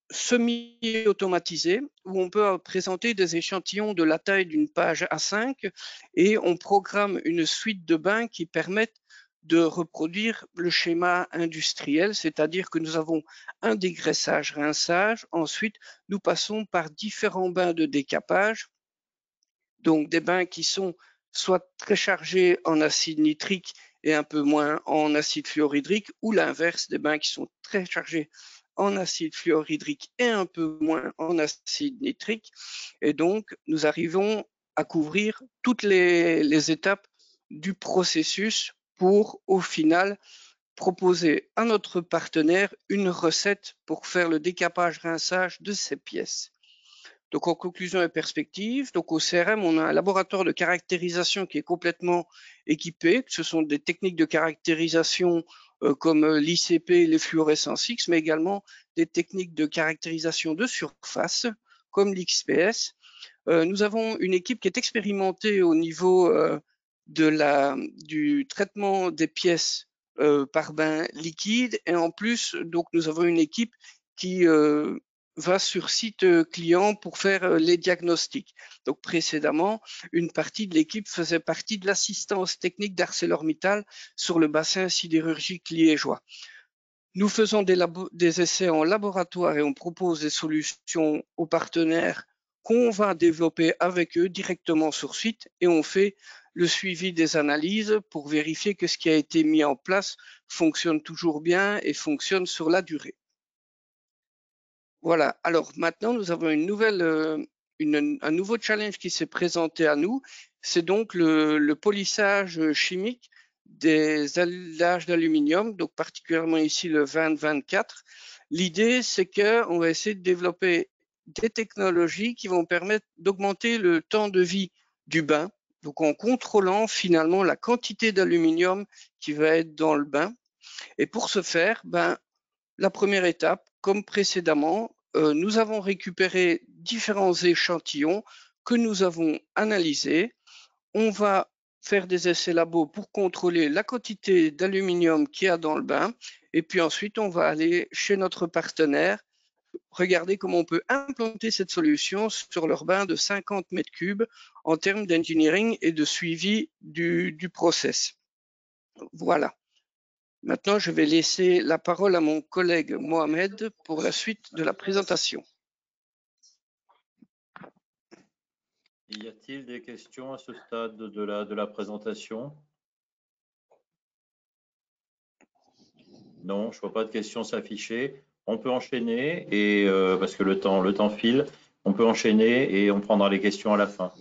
semi-automatisée où on peut présenter des échantillons de la taille d'une page A5 et on programme une suite de bains qui permettent de reproduire le schéma industriel, c'est-à-dire que nous avons un dégraissage-rinçage, ensuite nous passons par différents bains de décapage, donc des bains qui sont soit très chargés en acide nitrique et un peu moins en acide fluorhydrique, ou l'inverse, des bains qui sont très chargés en acide fluorhydrique et un peu moins en acide nitrique. Et donc, nous arrivons à couvrir toutes les étapes du processus pour, au final, proposer à notre partenaire une recette pour faire le décapage-rinçage de ces pièces. Donc, en conclusion et perspective, donc au CRM, on a un laboratoire de caractérisation qui est complètement équipé. Ce sont des techniques de caractérisation comme l'ICP, les fluorescences X, mais également des techniques de caractérisation de surface comme l'XPS. Nous avons une équipe qui est expérimentée au niveau du traitement des pièces par bain liquide, et en plus, donc nous avons une équipe qui va sur site client pour faire les diagnostics. Donc précédemment, une partie de l'équipe faisait partie de l'assistance technique d'ArcelorMittal sur le bassin sidérurgique liégeois. Nous faisons des essais en laboratoire et on propose des solutions aux partenaires qu'on va développer avec eux directement sur site, et on fait le suivi des analyses pour vérifier que ce qui a été mis en place fonctionne toujours bien et fonctionne sur la durée. Voilà, alors maintenant nous avons un nouveau challenge qui s'est présenté à nous, c'est donc le polissage chimique des alliages d'aluminium, donc particulièrement ici le 2024. L'idée, c'est qu'on va essayer de développer des technologies qui vont permettre d'augmenter le temps de vie du bain, donc en contrôlant finalement la quantité d'aluminium qui va être dans le bain. Et pour ce faire, la première étape, comme précédemment, nous avons récupéré différents échantillons que nous avons analysés. On va faire des essais labo pour contrôler la quantité d'aluminium qu'il y a dans le bain. Et puis ensuite, on va aller chez notre partenaire, regarder comment on peut implanter cette solution sur leur bain de 50 mètres cubes en termes d'engineering et de suivi du process. Voilà. Maintenant, je vais laisser la parole à mon collègue Mohamed pour la suite de la présentation. Y a-t-il des questions à ce stade de la présentation? Non, je ne vois pas de questions s'afficher. On peut enchaîner et parce que le temps file, on peut enchaîner et on prendra les questions à la fin.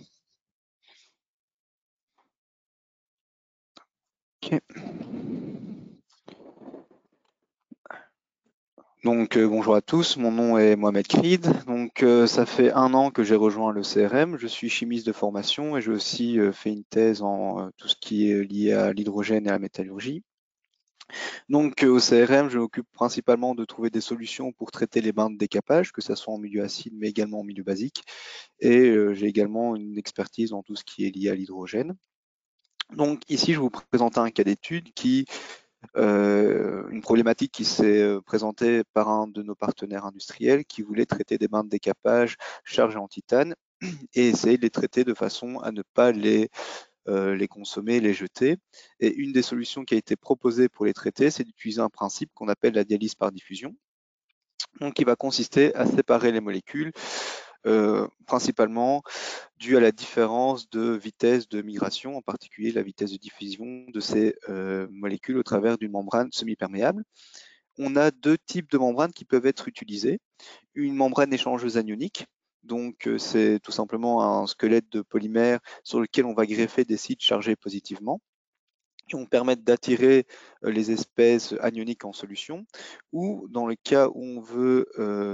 Ok. Donc bonjour à tous, mon nom est Mohamed Creed. Donc ça fait 1 an que j'ai rejoint le CRM. Je suis chimiste de formation et j'ai aussi fait une thèse en tout ce qui est lié à l'hydrogène et à la métallurgie. Donc au CRM, je m'occupe principalement de trouver des solutions pour traiter les bains de décapage, que ce soit en milieu acide mais également en milieu basique. Et j'ai également une expertise dans tout ce qui est lié à l'hydrogène. Donc ici, je vais vous présenter un cas d'étude une problématique qui s'est présentée par un de nos partenaires industriels qui voulait traiter des bains de décapage chargés en titane et essayer de les traiter de façon à ne pas les consommer, les jeter. Et une des solutions qui a été proposée pour les traiter, c'est d'utiliser un principe qu'on appelle la dialyse par diffusion, donc qui va consister à séparer les molécules principalement dû à la différence de vitesse de migration, en particulier la vitesse de diffusion de ces molécules au travers d'une membrane semi-perméable. On a 2 types de membranes qui peuvent être utilisées. Une membrane échangeuse anionique, donc c'est tout simplement un squelette de polymère sur lequel on va greffer des sites chargés positivement, qui vont permettre d'attirer les espèces anioniques en solution, ou dans le cas où on veut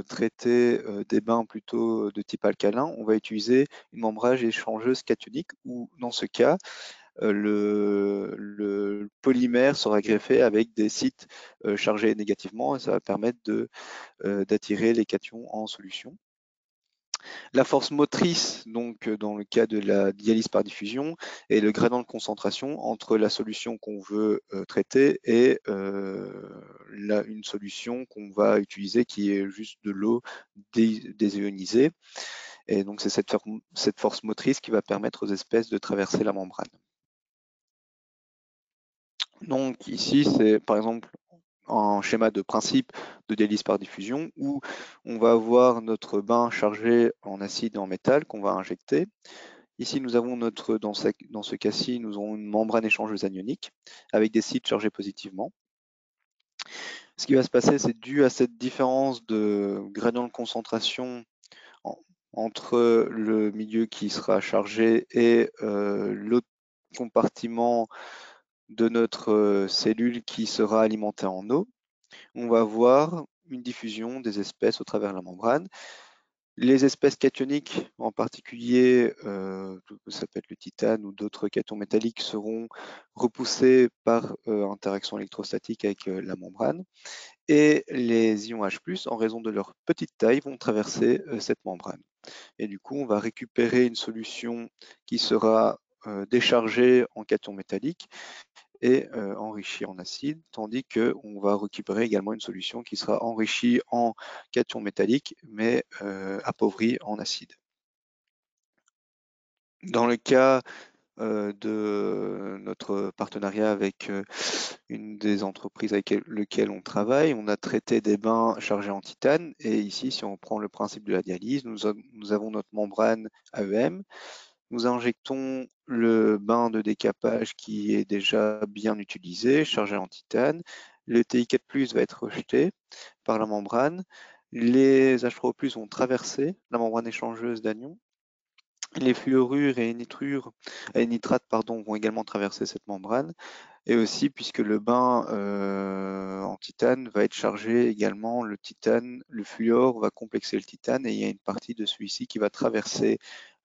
traiter des bains plutôt de type alcalin, on va utiliser une membrane échangeuse cationique, où dans ce cas, le polymère sera greffé avec des sites chargés négativement et ça va permettre d'attirer les cations en solution. La force motrice, donc dans le cas de la dialyse par diffusion, est le gradient de concentration entre la solution qu'on veut traiter et une solution qu'on va utiliser qui est juste de l'eau désionisée. Et donc c'est cette force motrice qui va permettre aux espèces de traverser la membrane. Donc ici, c'est par exemple un schéma de principe de dialyse par diffusion où on va avoir notre bain chargé en acide et en métal qu'on va injecter. Ici, nous avons dans ce cas-ci, nous avons une membrane échangeuse anionique avec des sites chargés positivement. Ce qui va se passer, c'est dû à cette différence de gradient de concentration entre le milieu qui sera chargé et l'autre compartiment de notre cellule qui sera alimentée en eau. On va voir une diffusion des espèces au travers de la membrane. Les espèces cationiques, en particulier, ça peut être le titane ou d'autres cations métalliques, seront repoussées par interaction électrostatique avec la membrane. Et les ions H+, en raison de leur petite taille, vont traverser cette membrane. Et du coup, on va récupérer une solution qui sera déchargée en cation métallique et enrichi en acide, tandis qu'on va récupérer également une solution qui sera enrichie en cation métallique, mais appauvrie en acide. Dans le cas de notre partenariat avec une des entreprises avec lesquelles on travaille, on a traité des bains chargés en titane, et ici, si on prend le principe de la dialyse, nous avons notre membrane AEM. Nous injectons le bain de décapage qui est déjà bien utilisé, chargé en titane. Le TI4+ va être rejeté par la membrane. Les H3O+ vont traverser la membrane échangeuse d'anions. Les fluorures et nitrates vont également traverser cette membrane. Et aussi, puisque le bain en titane va être chargé également, le fluor va complexer le titane et il y a une partie de celui-ci qui va traverser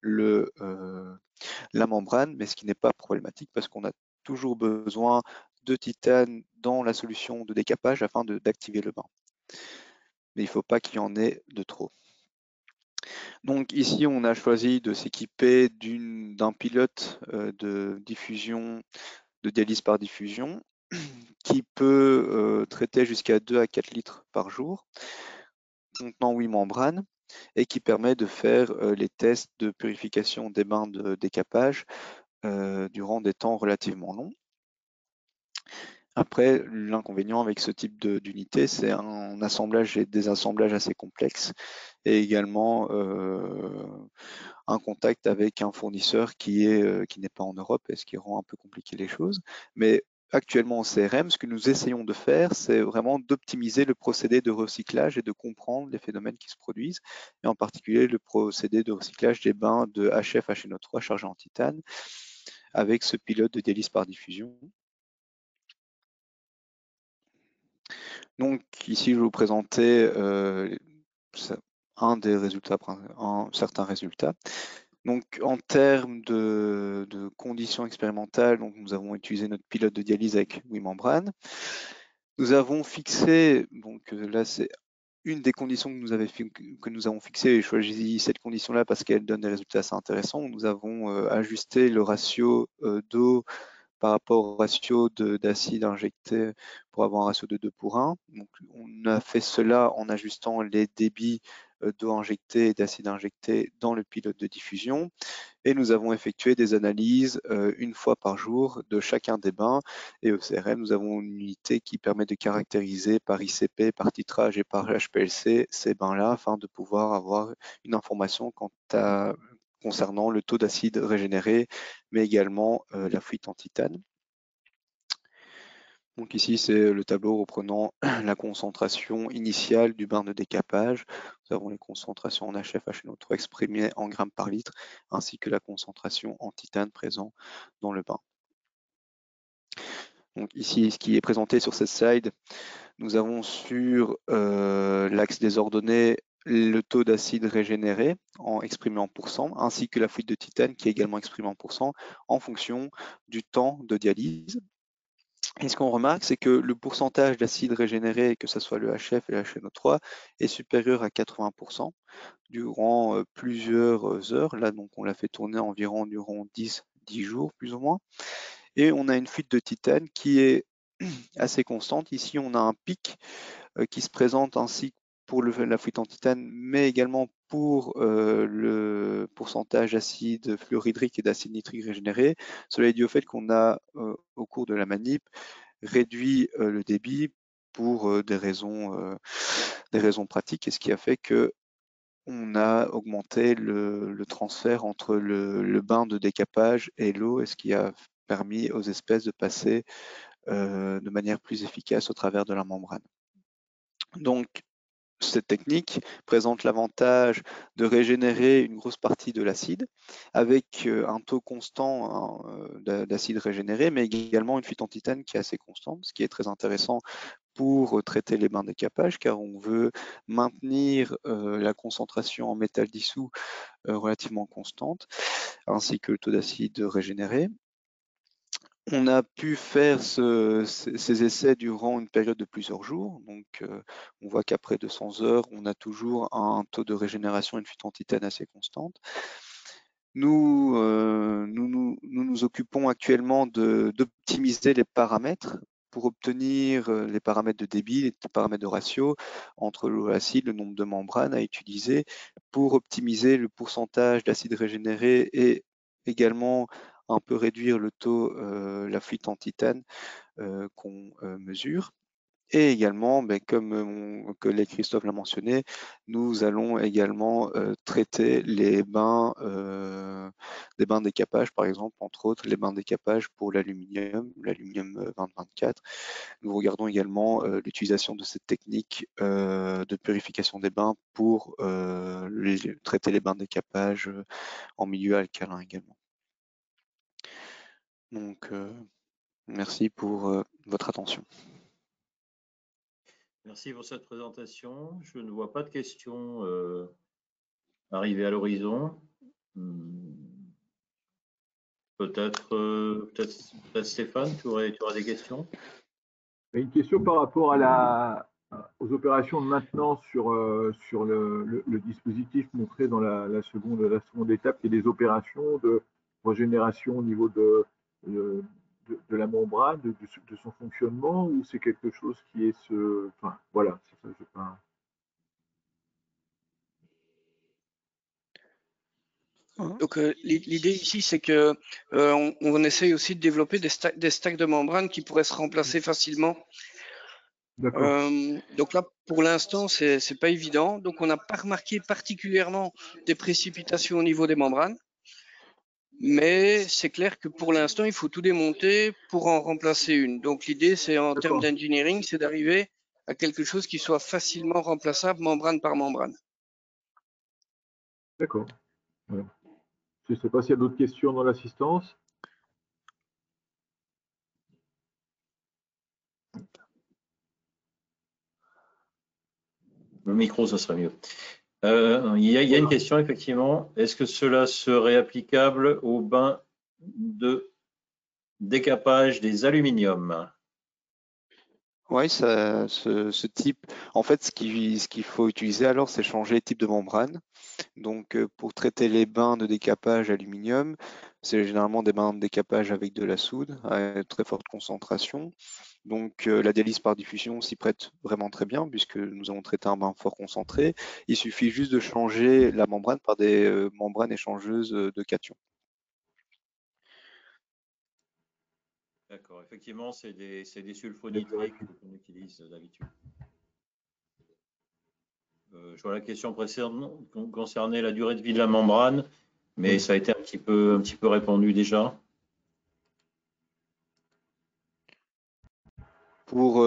la membrane, mais ce qui n'est pas problématique parce qu'on a toujours besoin de titane dans la solution de décapage afin d'activer le bain. Mais il ne faut pas qu'il y en ait de trop. Donc ici, on a choisi de s'équiper d'un pilote de diffusion, de dialyse par diffusion, qui peut traiter jusqu'à 2 à 4 litres par jour, contenant 8 membranes, et qui permet de faire les tests de purification des bains de décapage durant des temps relativement longs. Après, l'inconvénient avec ce type d'unité, c'est un assemblage et des assemblages assez complexes et également un contact avec un fournisseur qui n'est pas en Europe, et ce qui rend un peu compliqué les choses. Mais actuellement en CRM, ce que nous essayons de faire, c'est vraiment d'optimiser le procédé de recyclage et de comprendre les phénomènes qui se produisent, et en particulier le procédé de recyclage des bains de HF HNO3 chargés en titane avec ce pilote de dialyse par diffusion. Donc ici, je vais vous présenter certains résultats. Donc en termes de conditions expérimentales, donc, nous avons utilisé notre pilote de dialyse avec WeMembrane. Nous avons fixé, donc là c'est une des conditions que nous avons fixées, et choisi cette condition-là parce qu'elle donne des résultats assez intéressants. Nous avons ajusté le ratio d'eau par rapport au ratio d'acide injecté pour avoir un ratio de 2 pour 1. Donc, on a fait cela en ajustant les débits d'eau injectée et d'acide injecté dans le pilote de diffusion. Et nous avons effectué des analyses une fois par jour de chacun des bains. Et au CRM, nous avons une unité qui permet de caractériser par ICP, par titrage et par HPLC ces bains-là afin de pouvoir avoir une information concernant le taux d'acide régénéré, mais également la fuite en titane. Donc ici, c'est le tableau reprenant la concentration initiale du bain de décapage. Nous avons les concentrations en HF, HNO3 exprimées en grammes par litre, ainsi que la concentration en titane présent dans le bain. Donc ici, ce qui est présenté sur cette slide, nous avons sur l'axe des ordonnées le taux d'acide régénéré exprimé en pourcent, ainsi que la fuite de titane qui est également exprimée en pourcent en fonction du temps de dialyse. Et ce qu'on remarque, c'est que le pourcentage d'acide régénéré, que ce soit le HF et le HNO3, est supérieur à 80% durant plusieurs heures. Là, donc, on l'a fait tourner environ durant 10 jours, plus ou moins. Et on a une fuite de titane qui est assez constante. Ici, on a un pic qui se présente ainsi pour la fuite en titane, mais également pour le pourcentage d'acide fluorhydrique et d'acide nitrique régénéré. Cela est dû au fait qu'on a, au cours de la manip, réduit le débit pour des raisons pratiques, et ce qui a fait que on a augmenté le transfert entre le bain de décapage et l'eau, et ce qui a permis aux espèces de passer de manière plus efficace au travers de la membrane. Donc, cette technique présente l'avantage de régénérer une grosse partie de l'acide avec un taux constant d'acide régénéré, mais également une fuite en titane qui est assez constante, ce qui est très intéressant pour traiter les bains de décapage, car on veut maintenir la concentration en métal dissous relativement constante, ainsi que le taux d'acide régénéré. On a pu faire ces essais durant une période de plusieurs jours. Donc, on voit qu'après 200 heures, on a toujours un taux de régénération et une fuite en titane assez constante. Nous nous occupons actuellement d'optimiser les paramètres pour obtenir les paramètres de débit, les paramètres de ratio entre l'eau et l'acide, le nombre de membranes à utiliser pour optimiser le pourcentage d'acide régénéré et également un peu réduire le taux, la fuite en titane qu'on mesure. Et également, comme mon collègue Christophe l'a mentionné, nous allons également traiter les bains, des bains de décapage, par exemple, entre autres les bains de décapage pour l'aluminium 2024. Nous regardons également l'utilisation de cette technique de purification des bains pour traiter les bains de décapage en milieu alcalin également. Donc, merci pour votre attention. Merci pour cette présentation. Je ne vois pas de questions arriver à l'horizon. Peut-être Stéphane, tu auras des questions? Une question par rapport aux opérations de maintenance sur le dispositif montré dans la seconde étape, qui est des opérations de régénération au niveau de la membrane, de son fonctionnement, ou c'est quelque chose qui est enfin, voilà, c'est ça, je sais pas. Donc l'idée ici, c'est que on essaye aussi de développer des stacks de membranes qui pourraient se remplacer facilement. Donc là, pour l'instant, c'est pas évident. Donc on n'a pas remarqué particulièrement des précipitations au niveau des membranes. Mais c'est clair que pour l'instant, il faut tout démonter pour en remplacer une. Donc l'idée, c'est en termes d'engineering, c'est d'arriver à quelque chose qui soit facilement remplaçable membrane par membrane. D'accord. Voilà. Je ne sais pas s'il y a d'autres questions dans l'assistance. Le micro, ça serait mieux. Il y a une question, effectivement. Est-ce que cela serait applicable aux bains de décapage des aluminiums? Oui, ce type, en fait, ce qu'il faut utiliser alors, c'est changer les types de membrane. Donc, pour traiter les bains de décapage aluminium, c'est généralement des bains de décapage avec de la soude à très forte concentration. Donc, la dialyse par diffusion s'y prête vraiment très bien puisque nous avons traité un bain fort concentré. Il suffit juste de changer la membrane par des membranes échangeuses de cations. D'accord, effectivement, c'est des sulfonitrés qu'on utilise d'habitude. Je vois la question précédente concernait la durée de vie de la membrane, mais ça a été un petit peu répondu déjà. Pour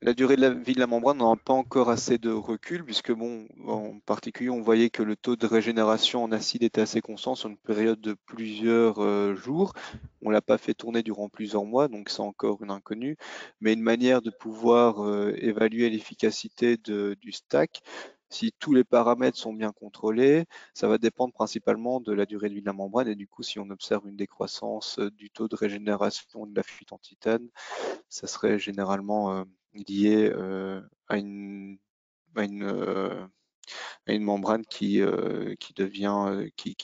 la durée de la vie de la membrane, on n'a pas encore assez de recul, puisque bon, en particulier, on voyait que le taux de régénération en acide était assez constant sur une période de plusieurs jours. On l'a pas fait tourner durant plusieurs mois, donc c'est encore une inconnue. Mais une manière de pouvoir évaluer l'efficacité du stack, si tous les paramètres sont bien contrôlés, ça va dépendre principalement de la durée de vie de la membrane. Et du coup, si on observe une décroissance du taux de régénération de la fuite en titane, ça serait généralement lié à une membrane qui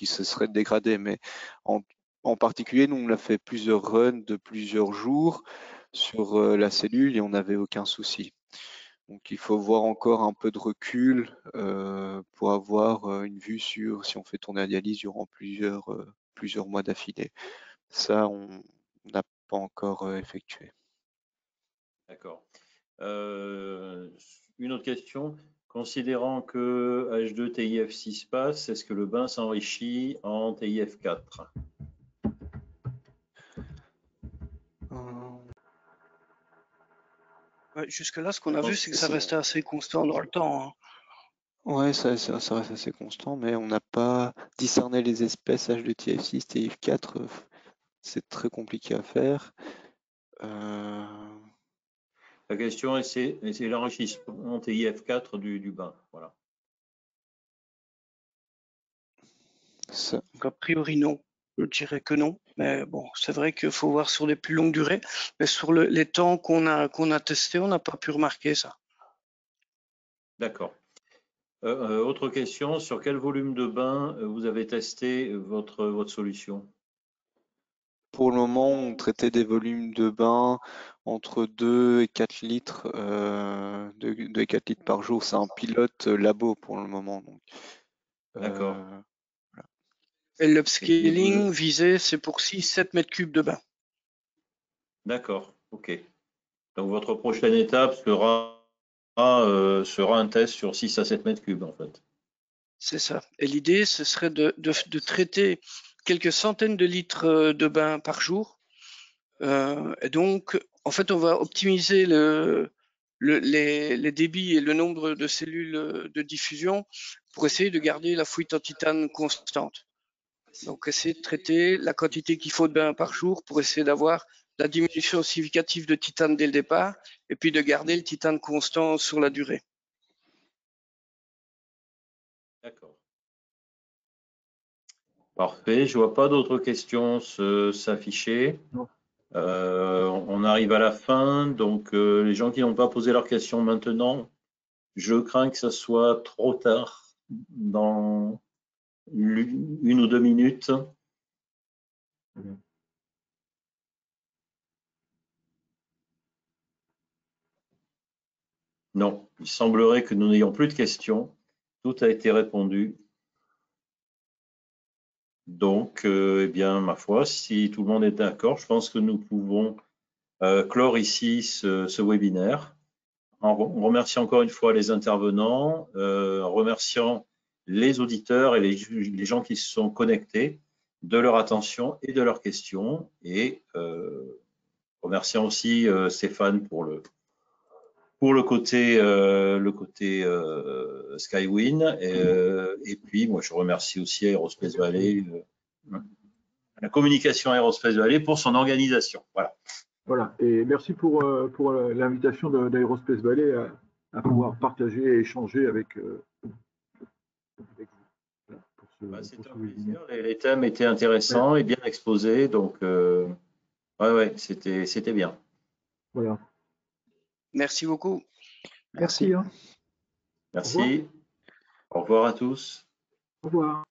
se serait dégradée. Mais en particulier, nous, on a fait plusieurs runs de plusieurs jours sur la cellule et on n'avait aucun souci. Donc, il faut voir encore un peu de recul pour avoir une vue sur si on fait tourner la dialyse durant plusieurs mois d'affilée. Ça, on n'a pas encore effectué. D'accord. Une autre question. Considérant que H2TIF6 passe, est-ce que le bain s'enrichit en TIF4? Ouais, jusque-là, ce qu'on a vu, c'est que ça restait assez constant dans le temps. Hein. Ouais, ça reste assez constant, mais on n'a pas discerné les espèces H2TIF6, TIF4, c'est très compliqué à faire. La question, c'est l'enrichissement TIF4 du bain. Voilà. Donc, a priori, non. Je dirais que non. Mais bon, c'est vrai qu'il faut voir sur les plus longues durées. Mais sur les temps qu'on a testés, on n'a pas pu remarquer ça. D'accord. Autre question, sur quel volume de bain vous avez testé votre solution? Pour le moment, on traitait des volumes de bain entre 2 et 4 litres, 2 et 4 litres par jour. C'est un pilote labo pour le moment. D'accord. Voilà. Et l'upscaling visé, c'est pour 6-7 mètres cubes de bain. D'accord, ok. Donc votre prochaine étape sera un test sur 6 à 7 mètres cubes en fait. C'est ça. Et l'idée, ce serait de traiter quelques centaines de litres de bain par jour. Et donc, en fait, on va optimiser les débits et le nombre de cellules de diffusion pour essayer de garder la fuite en titane constante. Donc, essayer de traiter la quantité qu'il faut de bain par jour pour essayer d'avoir la diminution significative de titane dès le départ et puis de garder le titane constant sur la durée. D'accord. Parfait, je ne vois pas d'autres questions s'afficher. On arrive à la fin, donc les gens qui n'ont pas posé leurs questions maintenant, je crains que ça soit trop tard dans 1 ou 2 minutes. Non, il semblerait que nous n'ayons plus de questions. Tout a été répondu. Donc, eh bien, ma foi, si tout le monde est d'accord, je pense que nous pouvons clore ici ce webinaire. En remerciant encore une fois les intervenants, en remerciant les auditeurs et les gens qui se sont connectés de leur attention et de leurs questions, et remerciant aussi Stéphane pour le côté Skywin, et puis moi je remercie aussi Aerospace Valley, la communication Aerospace Valley pour son organisation. Voilà. Voilà, et merci pour l'invitation d'Aerospace Valley à pouvoir partager et échanger avec vous. Voilà, C'est un plaisir. Les thèmes étaient intéressants et bien exposés, donc ouais, c'était bien. Voilà. Merci beaucoup. Merci. Hein. Merci. Au revoir à tous. Au revoir.